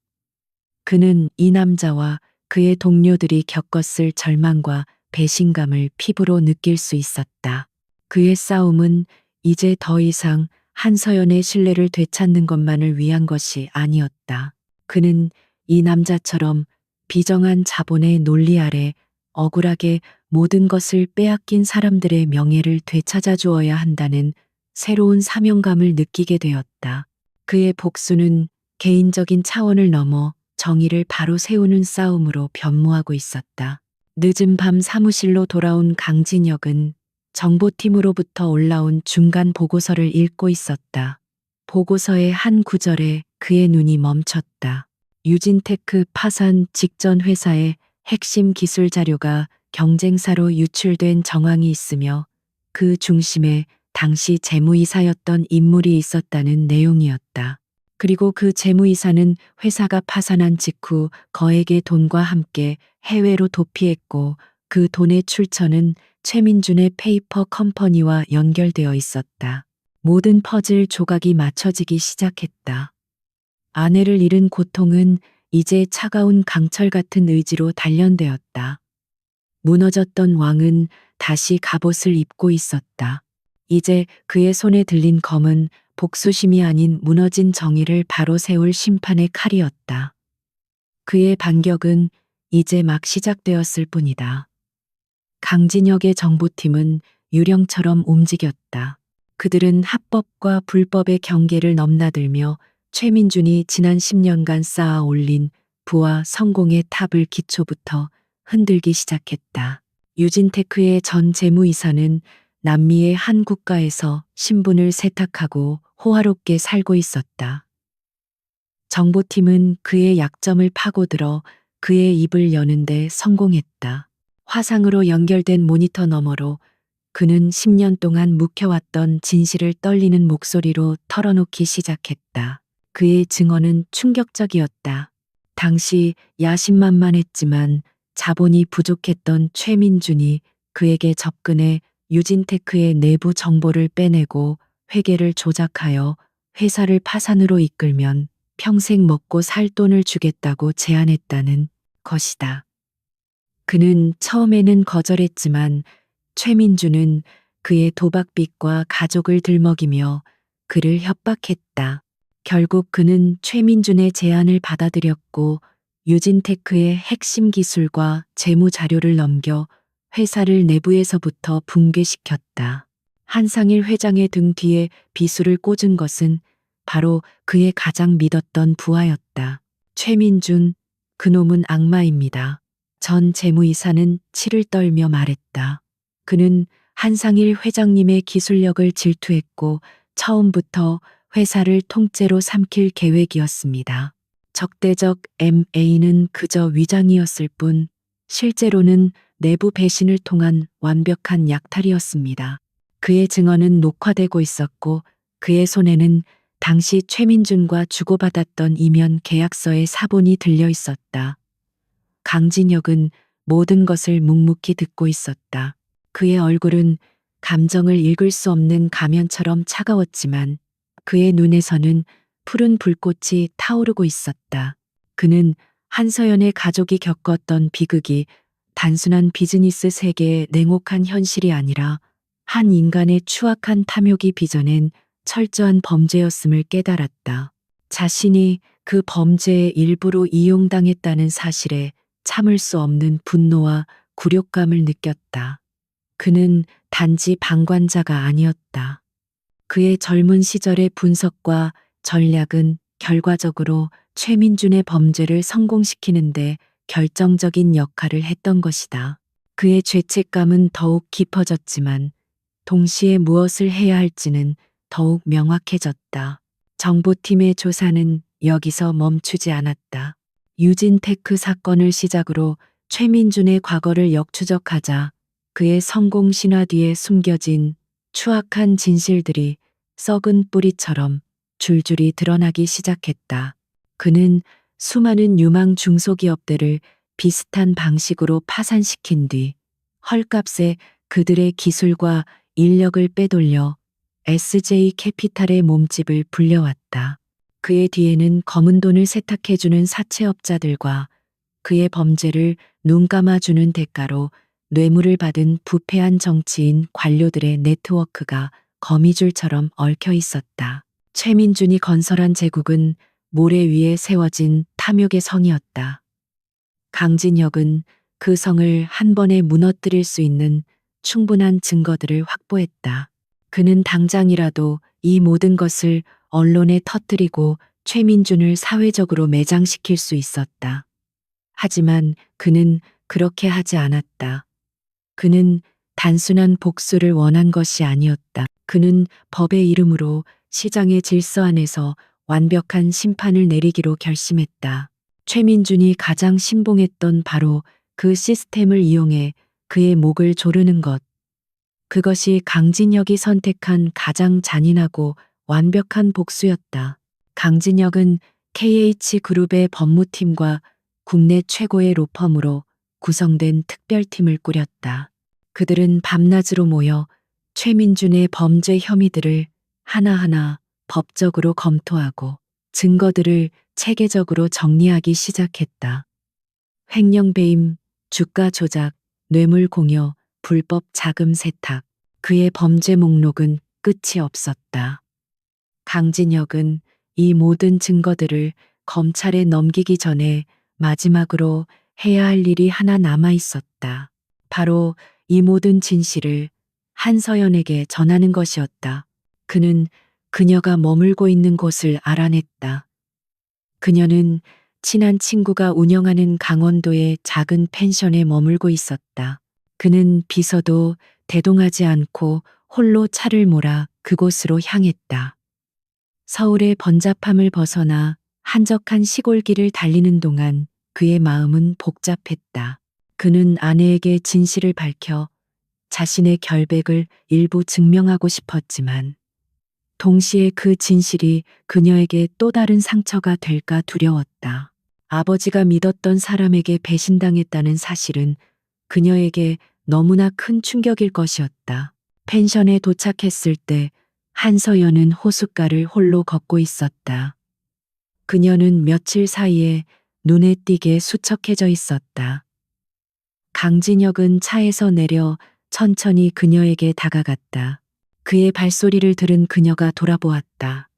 그는 이 남자와 그의 동료들이 겪었을 절망과 배신감을 피부로 느낄 수 있었다. 그의 싸움은 이제 더 이상 한서연의 신뢰를 되찾는 것만을 위한 것이 아니었다. 그는 이 남자처럼 비정한 자본의 논리 아래 억울하게 모든 것을 빼앗긴 사람들의 명예를 되찾아 주어야 한다는 새로운 사명감을 느끼게 되었다. 그의 복수는 개인적인 차원을 넘어 정의를 바로 세우는 싸움으로 변모하고 있었다. 늦은 밤 사무실로 돌아온 강진혁은 정보팀으로부터 올라온 중간 보고서를 읽고 있었다. 보고서의 한 구절에 그의 눈이 멈췄다. 유진테크 파산 직전 회사의 핵심 기술 자료가 경쟁사로 유출된 정황이 있으며 그 중심에 당시 재무이사였던 인물이 있었다는 내용이었다. 그리고 그 재무이사는 회사가 파산한 직후 거액의 돈과 함께 해외로 도피했고 그 돈의 출처는 최민준의 페이퍼 컴퍼니와 연결되어 있었다. 모든 퍼즐 조각이 맞춰지기 시작했다. 아내를 잃은 고통은 이제 차가운 강철 같은 의지로 단련되었다. 무너졌던 왕은 다시 갑옷을 입고 있었다. 이제 그의 손에 들린 검은 복수심이 아닌 무너진 정의를 바로 세울 심판의 칼이었다. 그의 반격은 이제 막 시작되었을 뿐이다. 강진혁의 정보팀은 유령처럼 움직였다. 그들은 합법과 불법의 경계를 넘나들며 최민준이 지난 10년간 쌓아 올린 부와 성공의 탑을 기초부터 흔들기 시작했다. 유진테크의 전 재무이사는 남미의 한 국가에서 신분을 세탁하고 호화롭게 살고 있었다. 정보팀은 그의 약점을 파고들어 그의 입을 여는데 성공했다. 화상으로 연결된 모니터 너머로 그는 10년 동안 묵혀왔던 진실을 떨리는 목소리로 털어놓기 시작했다. 그의 증언은 충격적이었다. 당시 야심만만했지만 자본이 부족했던 최민준이 그에게 접근해 유진테크의 내부 정보를 빼내고 회계를 조작하여 회사를 파산으로 이끌면 평생 먹고 살 돈을 주겠다고 제안했다는 것이다. 그는 처음에는 거절했지만 최민준은 그의 도박빚과 가족을 들먹이며 그를 협박했다. 결국 그는 최민준의 제안을 받아들였고 유진테크의 핵심 기술과 재무 자료를 넘겨 회사를 내부에서부터 붕괴시켰다. 한상일 회장의 등 뒤에 비수를 꽂은 것은 바로 그의 가장 믿었던 부하였다. 최민준, 그놈은 악마입니다. 전 재무이사는 치를 떨며 말했다. 그는 한상일 회장님의 기술력을 질투했고 처음부터 회사를 통째로 삼킬 계획이었습니다. 적대적 M&A는 그저 위장이었을 뿐 실제로는 내부 배신을 통한 완벽한 약탈이었습니다. 그의 증언은 녹화되고 있었고 그의 손에는 당시 최민준과 주고받았던 이면 계약서의 사본이 들려 있었다. 강진혁은 모든 것을 묵묵히 듣고 있었다. 그의 얼굴은 감정을 읽을 수 없는 가면처럼 차가웠지만 그의 눈에서는 푸른 불꽃이 타오르고 있었다. 그는 한서연의 가족이 겪었던 비극이 단순한 비즈니스 세계의 냉혹한 현실이 아니라 한 인간의 추악한 탐욕이 빚어낸 철저한 범죄였음을 깨달았다. 자신이 그 범죄의 일부로 이용당했다는 사실에 참을 수 없는 분노와 굴욕감을 느꼈다. 그는 단지 방관자가 아니었다. 그의 젊은 시절의 분석과 전략은 결과적으로 최민준의 범죄를 성공시키는데 결정적인 역할을 했던 것이다. 그의 죄책감은 더욱 깊어졌지만 동시에 무엇을 해야 할지는 더욱 명확해졌다. 정보팀의 조사는 여기서 멈추지 않았다. 유진테크 사건을 시작으로 최민준의 과거를 역추적하자 그의 성공 신화 뒤에 숨겨진 추악한 진실들이 썩은 뿌리처럼 줄줄이 드러나기 시작했다. 그는 수많은 유망 중소기업들을 비슷한 방식으로 파산시킨 뒤 헐값에 그들의 기술과 인력을 빼돌려 SJ 캐피탈의 몸집을 불려왔다. 그의 뒤에는 검은 돈을 세탁해주는 사채업자들과 그의 범죄를 눈감아주는 대가로 뇌물을 받은 부패한 정치인 관료들의 네트워크가 거미줄처럼 얽혀 있었다. 최민준이 건설한 제국은 모래 위에 세워진 탐욕의 성이었다. 강진혁은 그 성을 한 번에 무너뜨릴 수 있는 충분한 증거들을 확보했다. 그는 당장이라도 이 모든 것을 언론에 터뜨리고 최민준을 사회적으로 매장시킬 수 있었다. 하지만 그는 그렇게 하지 않았다. 그는 단순한 복수를 원한 것이 아니었다. 그는 법의 이름으로 시장의 질서 안에서 완벽한 심판을 내리기로 결심했다. 최민준이 가장 신봉했던 바로 그 시스템을 이용해 그의 목을 조르는 것. 그것이 강진혁이 선택한 가장 잔인하고 완벽한 복수였다. 강진혁은 KH그룹의 법무팀과 국내 최고의 로펌으로 구성된 특별팀을 꾸렸다. 그들은 밤낮으로 모여 최민준의 범죄 혐의들을 하나하나 법적으로 검토하고 증거들을 체계적으로 정리하기 시작했다. 횡령 배임, 주가 조작, 뇌물 공여, 불법 자금 세탁. 그의 범죄 목록은 끝이 없었다. 강진혁은 이 모든 증거들을 검찰에 넘기기 전에 마지막으로 해야 할 일이 하나 남아 있었다. 바로 이 모든 진실을 한서연에게 전하는 것이었다. 그는 그녀가 머물고 있는 곳을 알아냈다. 그녀는 친한 친구가 운영하는 강원도의 작은 펜션에 머물고 있었다. 그는 비서도 대동하지 않고 홀로 차를 몰아 그곳으로 향했다. 서울의 번잡함을 벗어나 한적한 시골길을 달리는 동안 그의 마음은 복잡했다. 그는 아내에게 진실을 밝혀 자신의 결백을 일부 증명하고 싶었지만 동시에 그 진실이 그녀에게 또 다른 상처가 될까 두려웠다. 아버지가 믿었던 사람에게 배신당했다는 사실은 그녀에게 너무나 큰 충격일 것이었다. 펜션에 도착했을 때 한서연은 호숫가를 홀로 걷고 있었다. 그녀는 며칠 사이에 눈에 띄게 수척해져 있었다. 강진혁은 차에서 내려 천천히 그녀에게 다가갔다. 그의 발소리를 들은 그녀가 돌아보았다.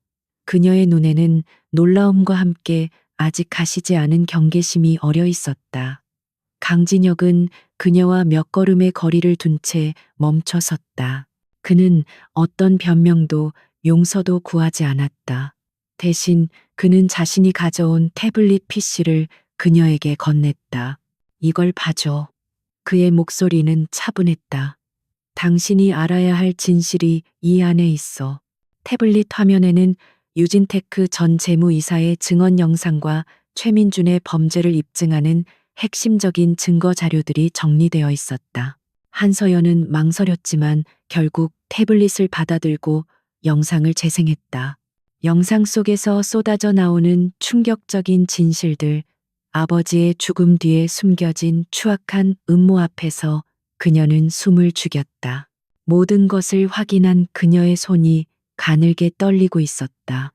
그녀의 눈에는 놀라움과 함께 아직 가시지 않은 경계심이 어려 있었다. 강진혁은 그녀와 몇 걸음의 거리를 둔 채 멈춰 섰다. 그는 어떤 변명도 용서도 구하지 않았다. 대신 그는 자신이 가져온 태블릿 PC를 그녀에게 건넸다. 이걸 봐줘. 그의 목소리는 차분했다. 당신이 알아야 할 진실이 이 안에 있어. 태블릿 화면에는 유진테크 전 재무이사의 증언 영상과 최민준의 범죄를 입증하는 핵심적인 증거 자료들이 정리되어 있었다. 한서연은 망설였지만 결국 태블릿을 받아들고 영상을 재생했다. 영상 속에서 쏟아져 나오는 충격적인 진실들, 아버지의 죽음 뒤에 숨겨진 추악한 음모 앞에서 그녀는 숨을 죽였다. 모든 것을 확인한 그녀의 손이 가늘게 떨리고 있었다.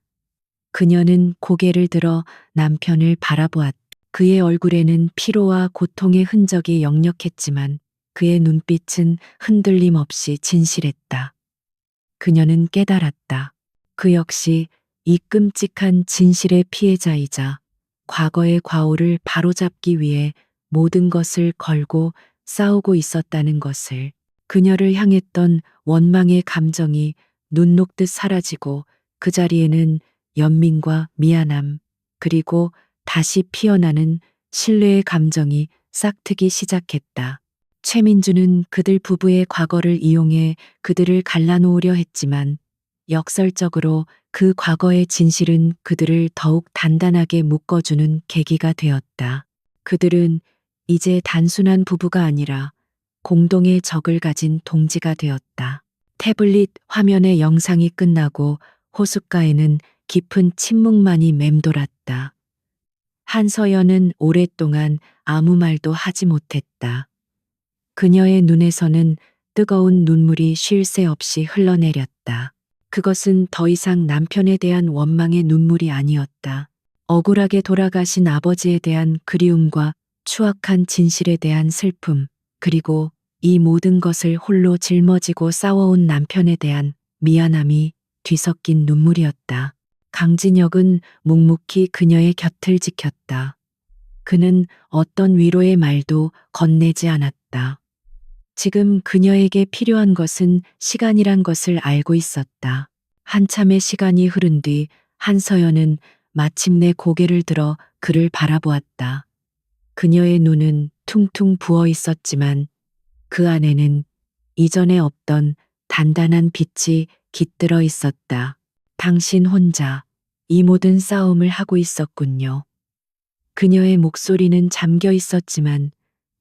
그녀는 고개를 들어 남편을 바라보았다. 그의 얼굴에는 피로와 고통의 흔적이 역력했지만 그의 눈빛은 흔들림 없이 진실했다. 그녀는 깨달았다. 그 역시 이 끔찍한 진실의 피해자이자 과거의 과오를 바로잡기 위해 모든 것을 걸고 싸우고 있었다는 것을. 그녀를 향했던 원망의 감정이 눈 녹듯 사라지고 그 자리에는 연민과 미안함, 그리고 다시 피어나는 신뢰의 감정이 싹트기 시작했다. 최민주는 그들 부부의 과거를 이용해 그들을 갈라놓으려 했지만 역설적으로 그 과거의 진실은 그들을 더욱 단단하게 묶어주는 계기가 되었다. 그들은 이제 단순한 부부가 아니라 공동의 적을 가진 동지가 되었다. 태블릿 화면의 영상이 끝나고 호숫가에는 깊은 침묵만이 맴돌았다. 한서연은 오랫동안 아무 말도 하지 못했다. 그녀의 눈에서는 뜨거운 눈물이 쉴 새 없이 흘러내렸다. 그것은 더 이상 남편에 대한 원망의 눈물이 아니었다. 억울하게 돌아가신 아버지에 대한 그리움과 추악한 진실에 대한 슬픔, 그리고 이 모든 것을 홀로 짊어지고 싸워온 남편에 대한 미안함이 뒤섞인 눈물이었다. 강진혁은 묵묵히 그녀의 곁을 지켰다. 그는 어떤 위로의 말도 건네지 않았다. 지금 그녀에게 필요한 것은 시간이란 것을 알고 있었다. 한참의 시간이 흐른 뒤 한서연은 마침내 고개를 들어 그를 바라보았다. 그녀의 눈은 퉁퉁 부어 있었지만 그 안에는 이전에 없던 단단한 빛이 깃들어 있었다. 당신 혼자 이 모든 싸움을 하고 있었군요. 그녀의 목소리는 잠겨 있었지만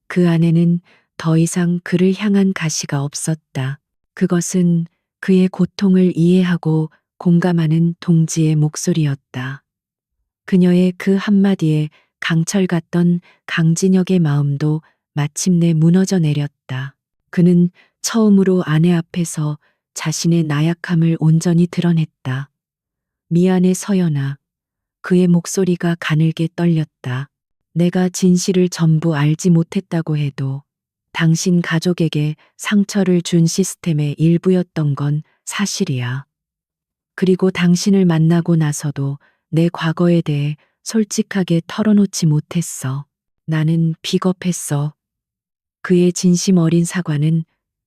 그 안에는 더 이상 그를 향한 가시가 없었다. 그것은 그의 고통을 이해하고 공감하는 동지의 목소리였다. 그녀의 그 한마디에 강철 같던 강진혁의 마음도 마침내 무너져 내렸다. 그는 처음으로 아내 앞에서 자신의 나약함을 온전히 드러냈다. 미안해 서연아. 그의 목소리가 가늘게 떨렸다. 내가 진실을 전부 알지 못했다고 해도 당신 가족에게 상처를 준 시스템의 일부였던 건 사실이야. 그리고 당신을 만나고 나서도 내 과거에 대해 솔직하게 털어놓지 못했어. 나는 비겁했어. 그의 진심 어린 사과는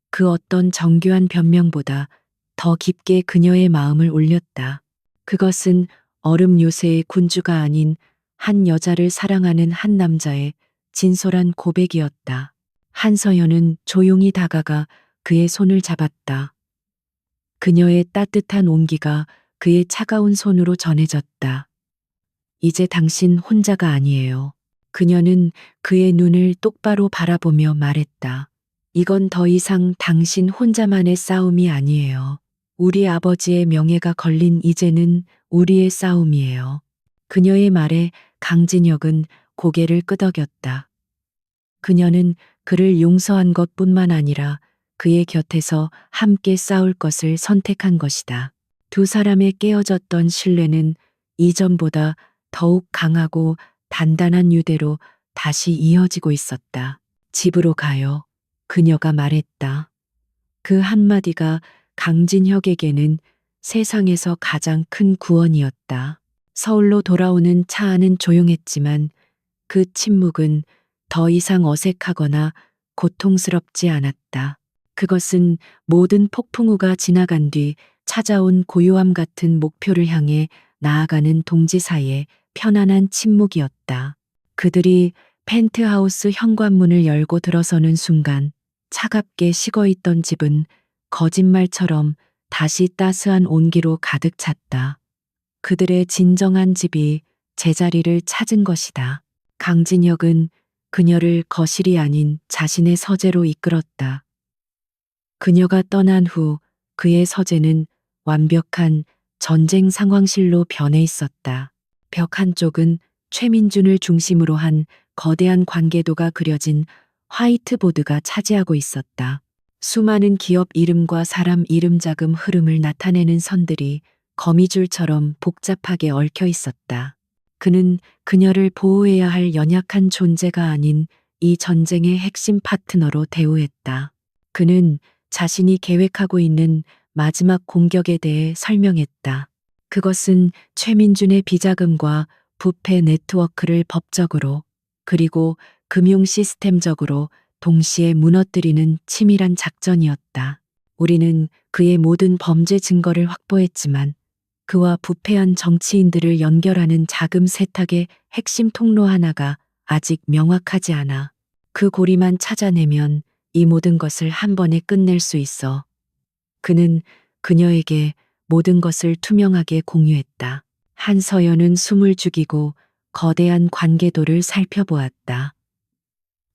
그 어떤 정교한 변명보다 더 깊게 그녀의 마음을 울렸다. 그것은 얼음 요새의 군주가 아닌 한 여자를 사랑하는 한 남자의 진솔한 고백이었다. 한서연은 조용히 다가가 그의 손을 잡았다. 그녀의 따뜻한 온기가 그의 차가운 손으로 전해졌다. 이제 당신 혼자가 아니에요. 그녀는 그의 눈을 똑바로 바라보며 말했다. 이건 더 이상 당신 혼자만의 싸움이 아니에요. 우리 아버지의 명예가 걸린 이제는 우리의 싸움이에요. 그녀의 말에 강진혁은 고개를 끄덕였다. 그녀는 그를 용서한 것뿐만 아니라 그의 곁에서 함께 싸울 것을 선택한 것이다. 두 사람의 깨어졌던 신뢰는 이전보다 더욱 강하고 단단한 유대로 다시 이어지고 있었다. 집으로 가요. 그녀가 말했다. 그 한마디가 강진혁에게는 세상에서 가장 큰 구원이었다. 서울로 돌아오는 차 안은 조용했지만 그 침묵은 더 이상 어색하거나 고통스럽지 않았다. 그것은 모든 폭풍우가 지나간 뒤 찾아온 고요함 같은 목표를 향해 나아가는 동지 사이의 편안한 침묵이었다. 그들이 펜트하우스 현관문을 열고 들어서는 순간 차갑게 식어 있던 집은 거짓말처럼 다시 따스한 온기로 가득 찼다. 그들의 진정한 집이 제자리를 찾은 것이다. 강진혁은 그녀를 거실이 아닌 자신의 서재로 이끌었다. 그녀가 떠난 후 그의 서재는 완벽한 전쟁 상황실로 변해 있었다. 벽 한쪽은 최민준을 중심으로 한 거대한 관계도가 그려진 화이트보드가 차지하고 있었다. 수많은 기업 이름과 사람 이름 자금 흐름을 나타내는 선들이 거미줄처럼 복잡하게 얽혀 있었다. 그는 그녀를 보호해야 할 연약한 존재가 아닌 이 전쟁의 핵심 파트너로 대우했다. 그는 자신이 계획하고 있는 마지막 공격에 대해 설명했다. 그것은 최민준의 비자금과 부패 네트워크를 법적으로 그리고 금융 시스템적으로 동시에 무너뜨리는 치밀한 작전이었다. 우리는 그의 모든 범죄 증거를 확보했지만 그와 부패한 정치인들을 연결하는 자금 세탁의 핵심 통로 하나가 아직 명확하지 않아. 그 고리만 찾아내면 이 모든 것을 한 번에 끝낼 수 있어. 그는 그녀에게 모든 것을 투명하게 공유했다. 한서연은 숨을 죽이고 거대한 관계도를 살펴보았다.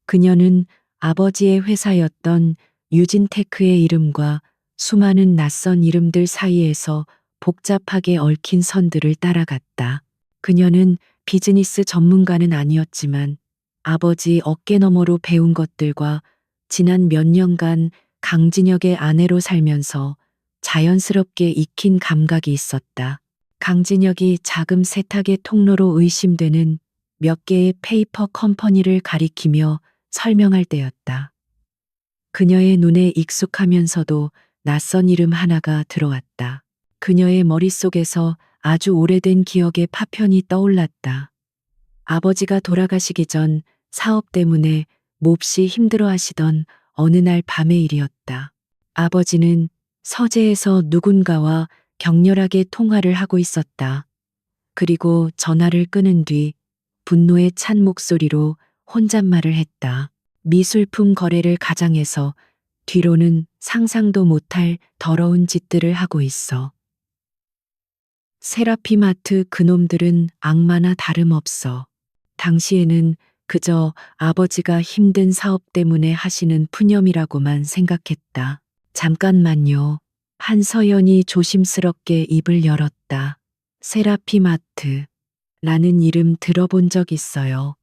그녀는 아버지의 회사였던 유진테크의 이름과 수많은 낯선 이름들 사이에서 복잡하게 얽힌 선들을 따라갔다. 그녀는 비즈니스 전문가는 아니었지만 아버지 어깨너머로 배운 것들과 지난 몇 년간 강진혁의 아내로 살면서 자연스럽게 익힌 감각이 있었다. 강진혁이 자금 세탁의 통로로 의심되는 몇 개의 페이퍼 컴퍼니를 가리키며 설명할 때였다. 그녀의 눈에 익숙하면서도 낯선 이름 하나가 들어왔다. 그녀의 머릿속에서 아주 오래된 기억의 파편이 떠올랐다. 아버지가 돌아가시기 전 사업 때문에 몹시 힘들어 하시던 어느 날 밤의 일이었다. 아버지는 서재에서 누군가와 격렬하게 통화를 하고 있었다. 그리고 전화를 끊은 뒤 분노에 찬 목소리로 혼잣말을 했다. 미술품 거래를 가장해서 뒤로는 상상도 못할 더러운 짓들을 하고 있어. 세라피마트 그놈들은 악마나 다름없어. 당시에는 그저 아버지가 힘든 사업 때문에 하시는 푸념이라고만 생각했다. 잠깐만요. 한서연이 조심스럽게 입을 열었다. 세라피마트. 라는 이름 들어본 적 있어요.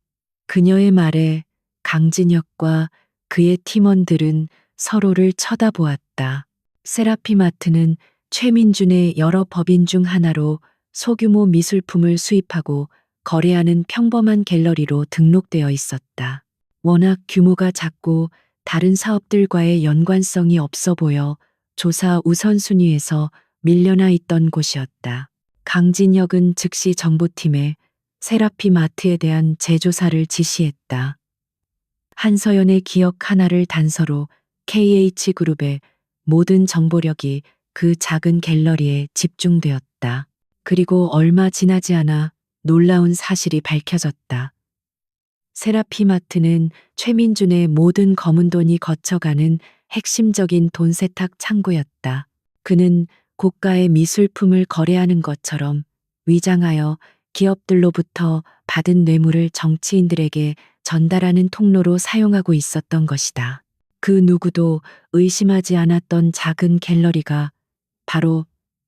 그녀의 말에 강진혁과 그의 팀원들은 서로를 쳐다보았다. 세라피마트는 최민준의 여러 법인 중 하나로 소규모 미술품을 수입하고 거래하는 평범한 갤러리로 등록되어 있었다. 워낙 규모가 작고 다른 사업들과의 연관성이 없어 보여 조사 우선순위에서 밀려나 있던 곳이었다. 강진혁은 즉시 정보팀에 세라피마트에 대한 재조사를 지시했다. 한서연의 기억 하나를 단서로 KH그룹의 모든 정보력이 그 작은 갤러리에 집중되었다. 그리고 얼마 지나지 않아 놀라운 사실이 밝혀졌다. 세라피마트는 최민준의 모든 검은 돈이 거쳐가는 핵심적인 돈 세탁 창구였다. 그는 고가의 미술품을 거래하는 것처럼 위장하여 기업들로부터 받은 뇌물을 정치인들에게 전달하는 통로로 사용하고 있었던 것이다. 그 누구도 의심하지 않았던 작은 갤러리가 바로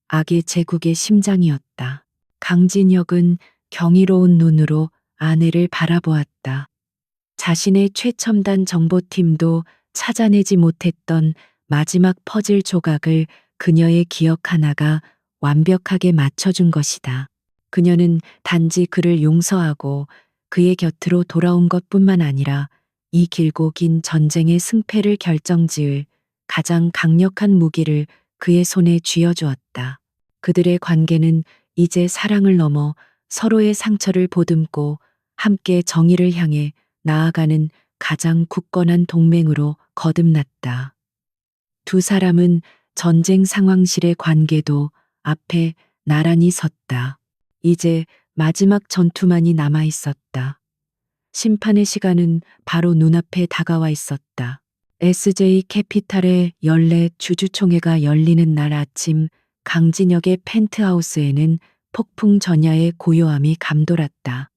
악의 제국의 심장이었다. 강진혁은 경이로운 눈으로 아내를 바라보았다. 자신의 최첨단 정보팀도 찾아내지 못했던 마지막 퍼즐 조각을 그녀의 기억 하나가 완벽하게 맞춰준 것이다. 그녀는 단지 그를 용서하고 그의 곁으로 돌아온 것뿐만 아니라 이 길고 긴 전쟁의 승패를 결정지을 가장 강력한 무기를 그의 손에 쥐어주었다. 그들의 관계는 이제 사랑을 넘어 서로의 상처를 보듬고 함께 정의를 향해 나아가는 가장 굳건한 동맹으로 거듭났다. 두 사람은 전쟁 상황실의 관계도 앞에 나란히 섰다. 이제 마지막 전투만이 남아 있었다. 심판의 시간은 바로 눈앞에 다가와 있었다. SJ 캐피탈의 연례 주주총회가 열리는 날 아침, 강진혁의 펜트하우스에는 폭풍 전야의 고요함이 감돌았다.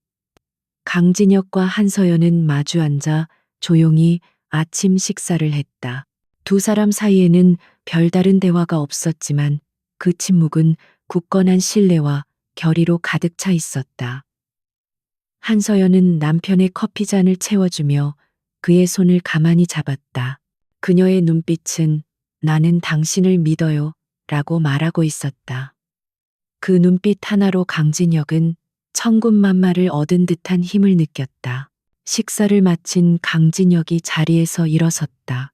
강진혁과 한서연은 마주 앉아 조용히 아침 식사를 했다. 두 사람 사이에는 별다른 대화가 없었지만 그 침묵은 굳건한 신뢰와 결의로 가득 차 있었다. 한서연은 남편의 커피잔을 채워주며 그의 손을 가만히 잡았다. 그녀의 눈빛은 나는 당신을 믿어요 라고 말하고 있었다. 그 눈빛 하나로 강진혁은 천군만마를 얻은 듯한 힘을 느꼈다. 식사를 마친 강진혁이 자리에서 일어섰다.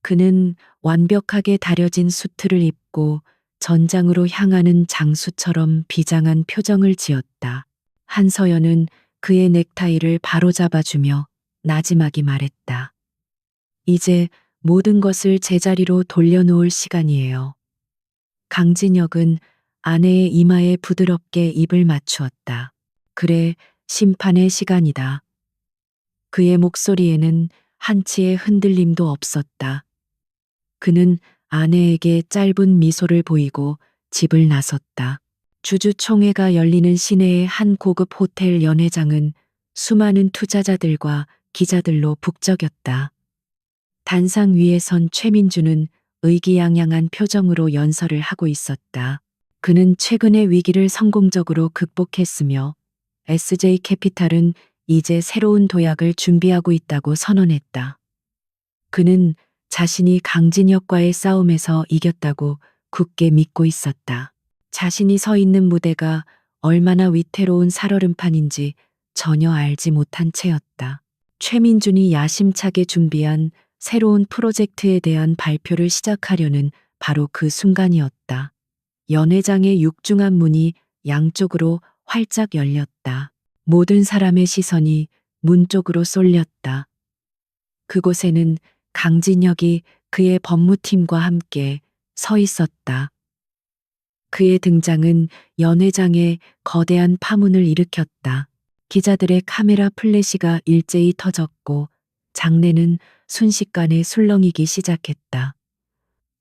그는 완벽하게 다려진 수트를 입고 전장으로 향하는 장수처럼 비장한 표정을 지었다. 한서연은 그의 넥타이를 바로잡아주며 나지막이 말했다. 이제 모든 것을 제자리로 돌려놓을 시간이에요. 강진혁은 아내의 이마에 부드럽게 입을 맞추었다. 그래, 심판의 시간이다. 그의 목소리에는 한치의 흔들림도 없었다. 그는 아내에게 짧은 미소를 보이고 집을 나섰다. 주주총회가 열리는 시내의 한 고급 호텔 연회장은 수많은 투자자들과 기자들로 북적였다. 단상 위에 선 최민주는 의기양양한 표정으로 연설을 하고 있었다. 그는 최근의 위기를 성공적으로 극복했으며 SJ 캐피탈은 이제 새로운 도약을 준비하고 있다고 선언했다. 그는 자신이 강진혁과의 싸움에서 이겼다고 굳게 믿고 있었다. 자신이 서 있는 무대가 얼마나 위태로운 살얼음판인지 전혀 알지 못한 채였다. 최민준이 야심차게 준비한 새로운 프로젝트에 대한 발표를 시작하려는 바로 그 순간이었다. 연회장의 육중한 문이 양쪽으로 활짝 열렸다. 모든 사람의 시선이 문 쪽으로 쏠렸다. 그곳에는 강진혁이 그의 법무팀과 함께 서 있었다. 그의 등장은 연회장에 거대한 파문을 일으켰다. 기자들의 카메라 플래시가 일제히 터졌고 장내는 순식간에 술렁이기 시작했다.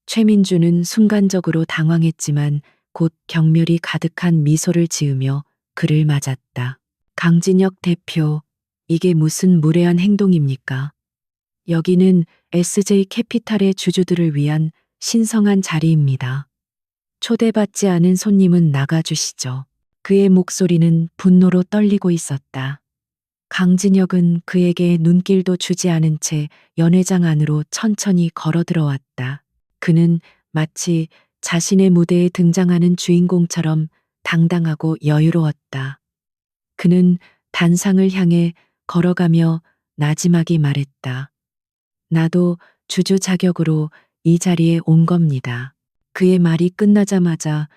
최민주는 순간적으로 당황했지만 곧 경멸이 가득한 미소를 지으며 그를 맞았다. 강진혁 대표, 이게 무슨 무례한 행동입니까? 여기는 SJ 캐피탈의 주주들을 위한 신성한 자리입니다. 초대받지 않은 손님은 나가주시죠. 그의 목소리는 분노로 떨리고 있었다. 강진혁은 그에게 눈길도 주지 않은 채 연회장 안으로 천천히 걸어 들어왔다. 그는 마치 자신의 무대에 등장하는 주인공처럼 당당하고 여유로웠다. 그는 단상을 향해 걸어가며 나지막이 말했다. 나도 주주 자격으로 이 자리에 온 겁니다. 그의 말이 끝나자마자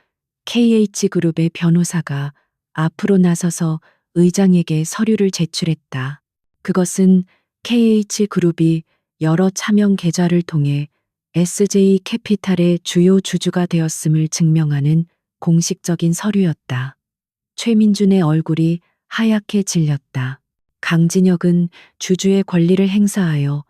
KH그룹의 변호사가 앞으로 나서서 의장에게 서류를 제출했다. 그것은 KH그룹이 여러 차명 계좌를 통해 SJ 캐피탈의 주요 주주가 되었음을 증명하는 공식적인 서류였다. 최민준의 얼굴이 하얗게 질렸다. 강진혁은 주주의 권리를 행사하여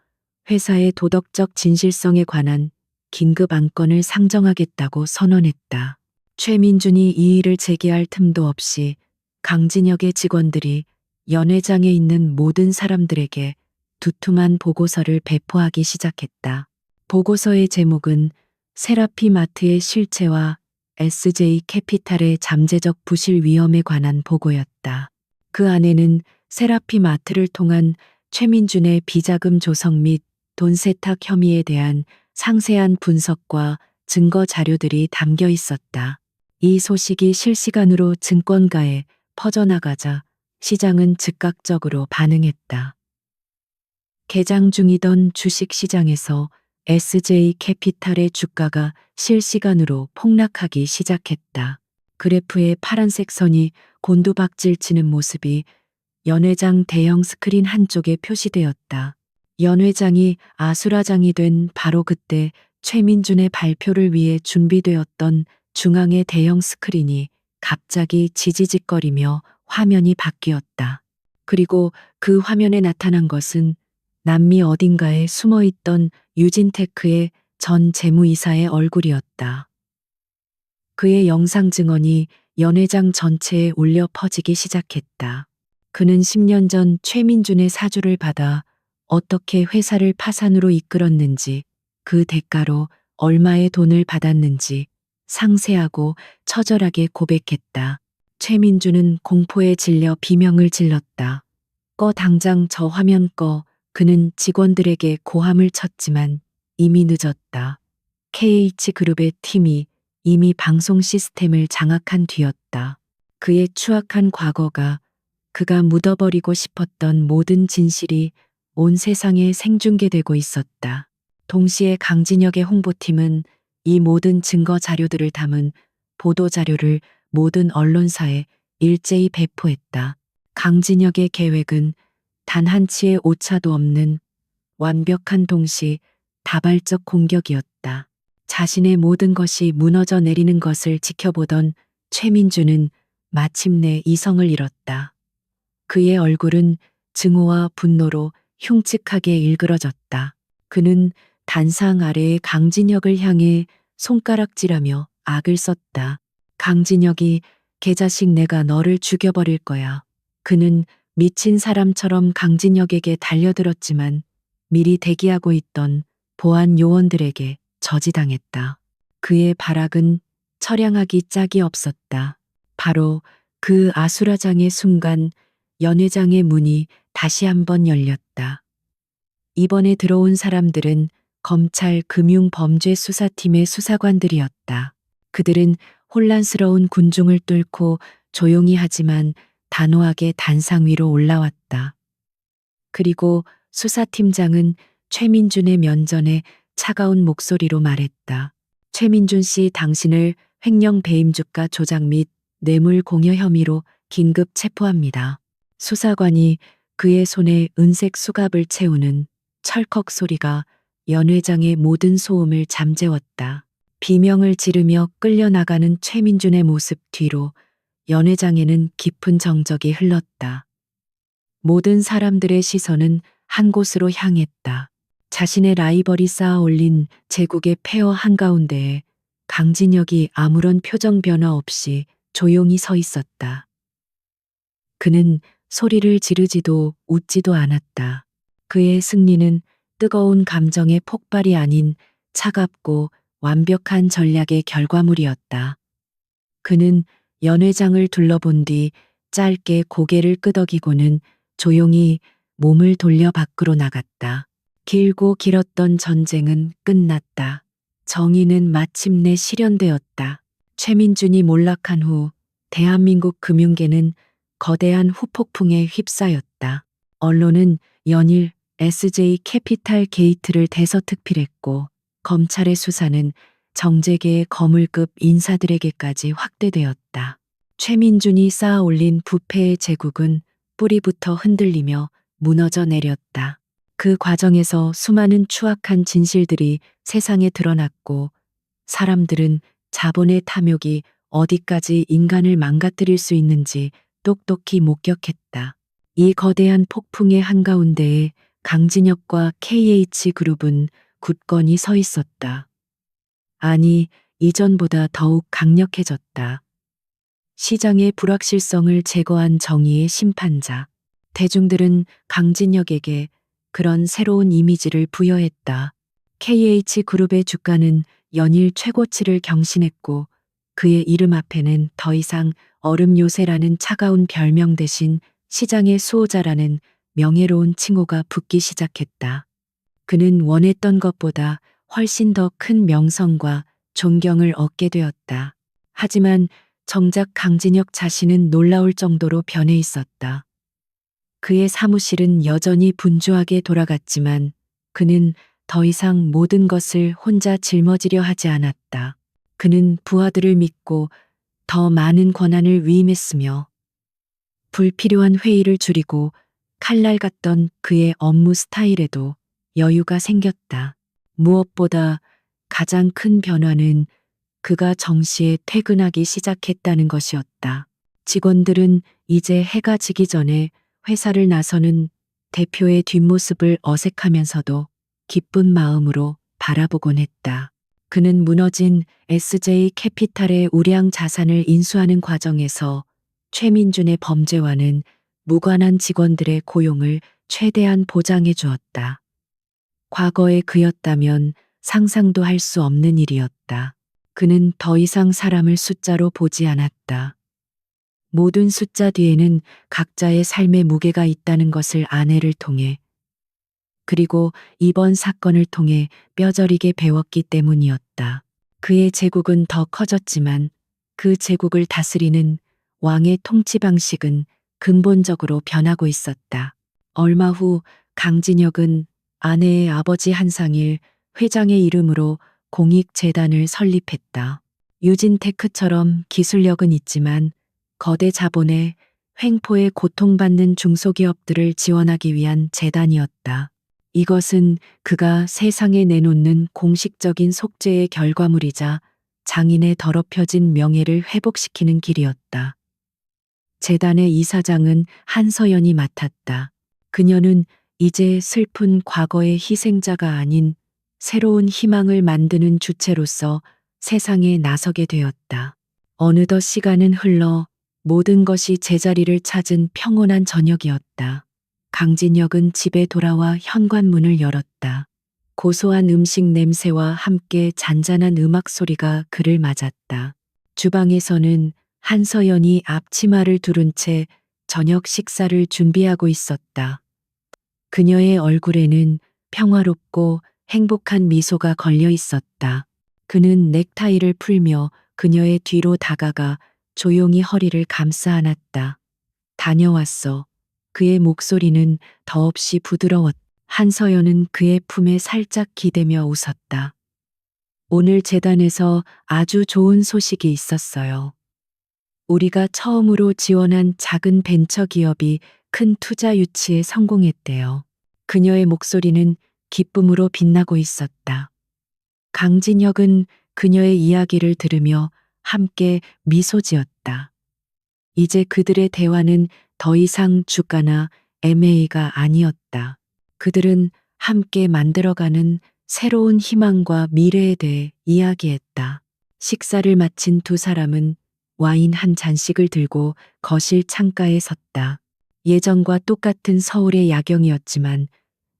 회사의 도덕적 진실성에 관한 긴급 안건을 상정하겠다고 선언했다. 최민준이 이의를 제기할 틈도 없이 강진혁의 직원들이 연회장에 있는 모든 사람들에게 두툼한 보고서를 배포하기 시작했다. 보고서의 제목은 세라피 마트의 실체와 SJ 캐피탈의 잠재적 부실 위험에 관한 보고였다. 그 안에는 세라피 마트를 통한 최민준의 비자금 조성 및 돈 세탁 혐의에 대한 상세한 분석과 증거 자료들이 담겨 있었다. 이 소식이 실시간으로 증권가에 퍼져나가자 시장은 즉각적으로 반응했다. 개장 중이던 주식 시장에서 SJ 캐피탈의 주가가 실시간으로 폭락하기 시작했다. 그래프의 파란색 선이 곤두박질 치는 모습이 연회장 대형 스크린 한쪽에 표시되었다. 연회장이 아수라장이 된 바로 그때 최민준의 발표를 위해 준비되었던 중앙의 대형 스크린이 갑자기 지지직거리며 화면이 바뀌었다. 그리고 그 화면에 나타난 것은 남미 어딘가에 숨어있던 유진테크의 전 재무이사의 얼굴이었다. 그의 영상 증언이 연회장 전체에 울려 퍼지기 시작했다. 그는 10년 전 최민준의 사주를 받아 어떻게 회사를 파산으로 이끌었는지, 그 대가로 얼마의 돈을 받았는지 상세하고 처절하게 고백했다. 최민준은 공포에 질려 비명을 질렀다. 꺼, 당장 저 화면 꺼. 그는 직원들에게 고함을 쳤지만 이미 늦었다. KH그룹의 팀이 이미 방송 시스템을 장악한 뒤였다. 그의 추악한 과거가, 그가 묻어버리고 싶었던 모든 진실이 온 세상에 생중계되고 있었다. 동시에 강진혁의 홍보팀은 이 모든 증거 자료들을 담은 보도 자료를 모든 언론사에 일제히 배포했다. 강진혁의 계획은 단 한치의 오차도 없는 완벽한 동시 다발적 공격이었다. 자신의 모든 것이 무너져 내리는 것을 지켜보던 최민준은 마침내 이성을 잃었다. 그의 얼굴은 증오와 분노로 흉측하게 일그러졌다. 그는 단상 아래의 강진혁을 향해 손가락질하며 악을 썼다. 강진혁이 개자식, 내가 너를 죽여버릴 거야. 그는 미친 사람처럼 강진혁에게 달려들었지만 미리 대기하고 있던 보안 요원들에게 저지당했다. 그의 발악은 처량하기 짝이 없었다. 바로 그 아수라장의 순간 연회장의 문이 다시 한번 열렸다. 이번에 들어온 사람들은 검찰 금융범죄수사팀의 수사관들이었다. 그들은 혼란스러운 군중을 뚫고 조용히 하지만 단호하게 단상 위로 올라왔다. 그리고 수사팀장은 최민준의 면전에 차가운 목소리로 말했다. 최민준 씨, 당신을 횡령 배임주가 조작 및 뇌물 공여 혐의로 긴급 체포합니다. 수사관이 그의 손에 은색 수갑을 채우는 철컥 소리가 연회장의 모든 소음을 잠재웠다. 비명을 지르며 끌려나가는 최민준의 모습 뒤로 연회장에는 깊은 정적이 흘렀다. 모든 사람들의 시선은 한 곳으로 향했다. 자신의 라이벌이 쌓아 올린 제국의 폐허 한가운데에 강진혁이 아무런 표정 변화 없이 조용히 서 있었다. 그는 소리를 지르지도 웃지도 않았다. 그의 승리는 뜨거운 감정의 폭발이 아닌 차갑고 완벽한 전략의 결과물이었다. 그는 연회장을 둘러본 뒤 짧게 고개를 끄덕이고는 조용히 몸을 돌려 밖으로 나갔다. 길고 길었던 전쟁은 끝났다. 정의는 마침내 실현되었다. 최민준이 몰락한 후 대한민국 금융계는 거대한 후폭풍에 휩싸였다. 언론은 연일 SJ 캐피탈 게이트를 대서특필했고 검찰의 수사는 정재계의 거물급 인사들에게까지 확대되었다. 최민준이 쌓아 올린 부패의 제국은 뿌리부터 흔들리며 무너져 내렸다. 그 과정에서 수많은 추악한 진실들이 세상에 드러났고 사람들은 자본의 탐욕이 어디까지 인간을 망가뜨릴 수 있는지 똑똑히 목격했다. 이 거대한 폭풍의 한가운데에 강진혁과 KH그룹은 굳건히 서 있었다. 아니, 이전보다 더욱 강력해졌다. 시장의 불확실성을 제거한 정의의 심판자. 대중들은 강진혁에게 그런 새로운 이미지를 부여했다. KH그룹의 주가는 연일 최고치를 경신했고 그의 이름 앞에는 더 이상 얼음 요새라는 차가운 별명 대신 시장의 수호자라는 명예로운 칭호가 붙기 시작했다. 그는 원했던 것보다 훨씬 더 큰 명성과 존경을 얻게 되었다. 하지만 정작 강진혁 자신은 놀라울 정도로 변해 있었다. 그의 사무실은 여전히 분주하게 돌아갔지만 그는 더 이상 모든 것을 혼자 짊어지려 하지 않았다. 그는 부하들을 믿고 더 많은 권한을 위임했으며 불필요한 회의를 줄이고 칼날 같던 그의 업무 스타일에도 여유가 생겼다. 무엇보다 가장 큰 변화는 그가 정시에 퇴근하기 시작했다는 것이었다. 직원들은 이제 해가 지기 전에 회사를 나서는 대표의 뒷모습을 어색하면서도 기쁜 마음으로 바라보곤 했다. 그는 무너진 SJ 캐피탈의 우량 자산을 인수하는 과정에서 최민준의 범죄와는 무관한 직원들의 고용을 최대한 보장해 주었다. 과거의 그였다면 상상도 할 수 없는 일이었다. 그는 더 이상 사람을 숫자로 보지 않았다. 모든 숫자 뒤에는 각자의 삶의 무게가 있다는 것을 아내를 통해, 그리고 이번 사건을 통해 뼈저리게 배웠기 때문이었다. 그의 제국은 더 커졌지만 그 제국을 다스리는 왕의 통치 방식은 근본적으로 변하고 있었다. 얼마 후 강진혁은 아내의 아버지 한상일 회장의 이름으로 공익재단을 설립했다. 유진테크처럼 기술력은 있지만 거대 자본의 횡포에 고통받는 중소기업들을 지원하기 위한 재단이었다. 이것은 그가 세상에 내놓는 공식적인 속죄의 결과물이자 장인의 더럽혀진 명예를 회복시키는 길이었다. 재단의 이사장은 한서연이 맡았다. 그녀는 이제 슬픈 과거의 희생자가 아닌 새로운 희망을 만드는 주체로서 세상에 나서게 되었다. 어느덧 시간은 흘러 모든 것이 제자리를 찾은 평온한 저녁이었다. 강진혁은 집에 돌아와 현관문을 열었다. 고소한 음식 냄새와 함께 잔잔한 음악 소리가 그를 맞았다. 주방에서는 한서연이 앞치마를 두른 채 저녁 식사를 준비하고 있었다. 그녀의 얼굴에는 평화롭고 행복한 미소가 걸려 있었다. 그는 넥타이를 풀며 그녀의 뒤로 다가가 조용히 허리를 감싸 안았다. 다녀왔어. 그의 목소리는 더없이 부드러웠다. 한서연은 그의 품에 살짝 기대며 웃었다. 오늘 재단에서 아주 좋은 소식이 있었어요. 우리가 처음으로 지원한 작은 벤처 기업이 큰 투자 유치에 성공했대요. 그녀의 목소리는 기쁨으로 빛나고 있었다. 강진혁은 그녀의 이야기를 들으며 함께 미소 지었다. 이제 그들의 대화는 더 이상 주가나 M&A가 아니었다. 그들은 함께 만들어가는 새로운 희망과 미래에 대해 이야기했다. 식사를 마친 두 사람은 와인 한 잔씩을 들고 거실 창가에 섰다. 예전과 똑같은 서울의 야경이었지만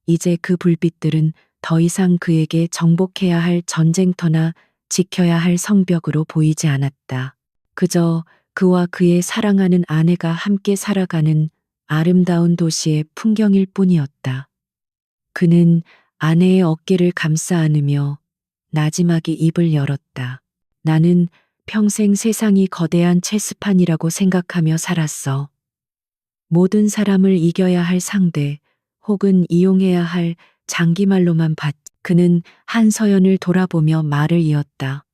이제 그 불빛들은 더 이상 그에게 정복해야 할 전쟁터나 지켜야 할 성벽으로 보이지 않았다. 그저 그와 그의 사랑하는 아내가 함께 살아가는 아름다운 도시의 풍경일 뿐이었다. 그는 아내의 어깨를 감싸 안으며 나지막이 입을 열었다. 나는 평생 세상이 거대한 체스판이라고 생각하며 살았어. 모든 사람을 이겨야 할 상대 혹은 이용해야 할 장기말로만 봤. 그는 한서연을 돌아보며 말을 이었다.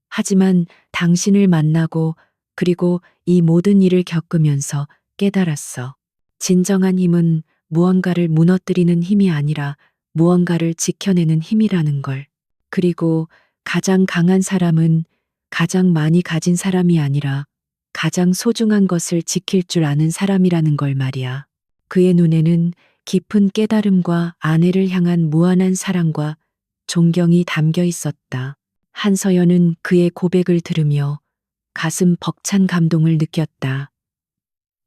하지만 당신을 만나고 그리고 이 모든 일을 겪으면서 깨달았어. 진정한 힘은 무언가를 무너뜨리는 힘이 아니라 무언가를 지켜내는 힘이라는 걸. 그리고 가장 강한 사람은 가장 많이 가진 사람이 아니라 가장 소중한 것을 지킬 줄 아는 사람이라는 걸 말이야. 그의 눈에는 깊은 깨달음과 아내를 향한 무한한 사랑과 존경이 담겨 있었다. 한서연은 그의 고백을 들으며 가슴 벅찬 감동을 느꼈다.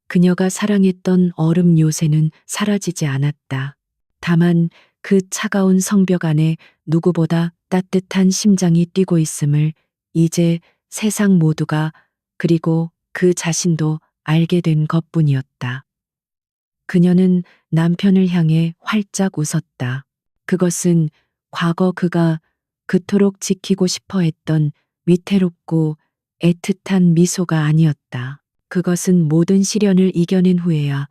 그녀가 사랑했던 얼음 요새는 사라지지 않았다. 다만 그 차가운 성벽 안에 누구보다 따뜻한 심장이 뛰고 있음을 이제 세상 모두가 그리고 그 자신도 알게 된 것뿐이었다. 그녀는 남편을 향해 활짝 웃었다. 그것은 과거 그가 그토록 지키고 싶어 했던 위태롭고 애틋한 미소가 아니었다. 그것은 모든 시련을 이겨낸 후에야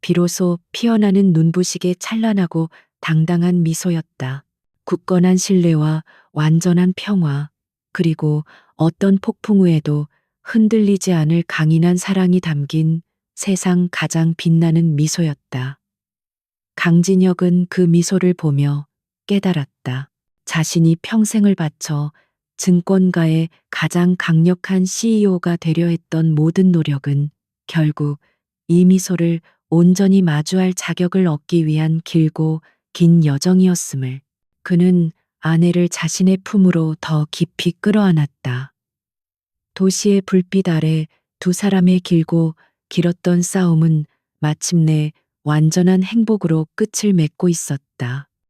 비로소 피어나는 눈부시게 찬란하고 당당한 미소였다. 굳건한 신뢰와 완전한 평화, 그리고 어떤 폭풍 후에도 흔들리지 않을 강인한 사랑이 담긴 세상 가장 빛나는 미소였다. 강진혁은 그 미소를 보며 깨달았다. 자신이 평생을 바쳐 증권가의 가장 강력한 CEO가 되려 했던 모든 노력은 결국 이 미소를 온전히 마주할 자격을 얻기 위한 길고 긴 여정이었음을. 그는 아내를 자신의 품으로 더 깊이 끌어안았다. 도시의 불빛 아래 두 사람의 길고 길었던 싸움은 마침내 완전한 행복으로 끝을 맺고 있었다.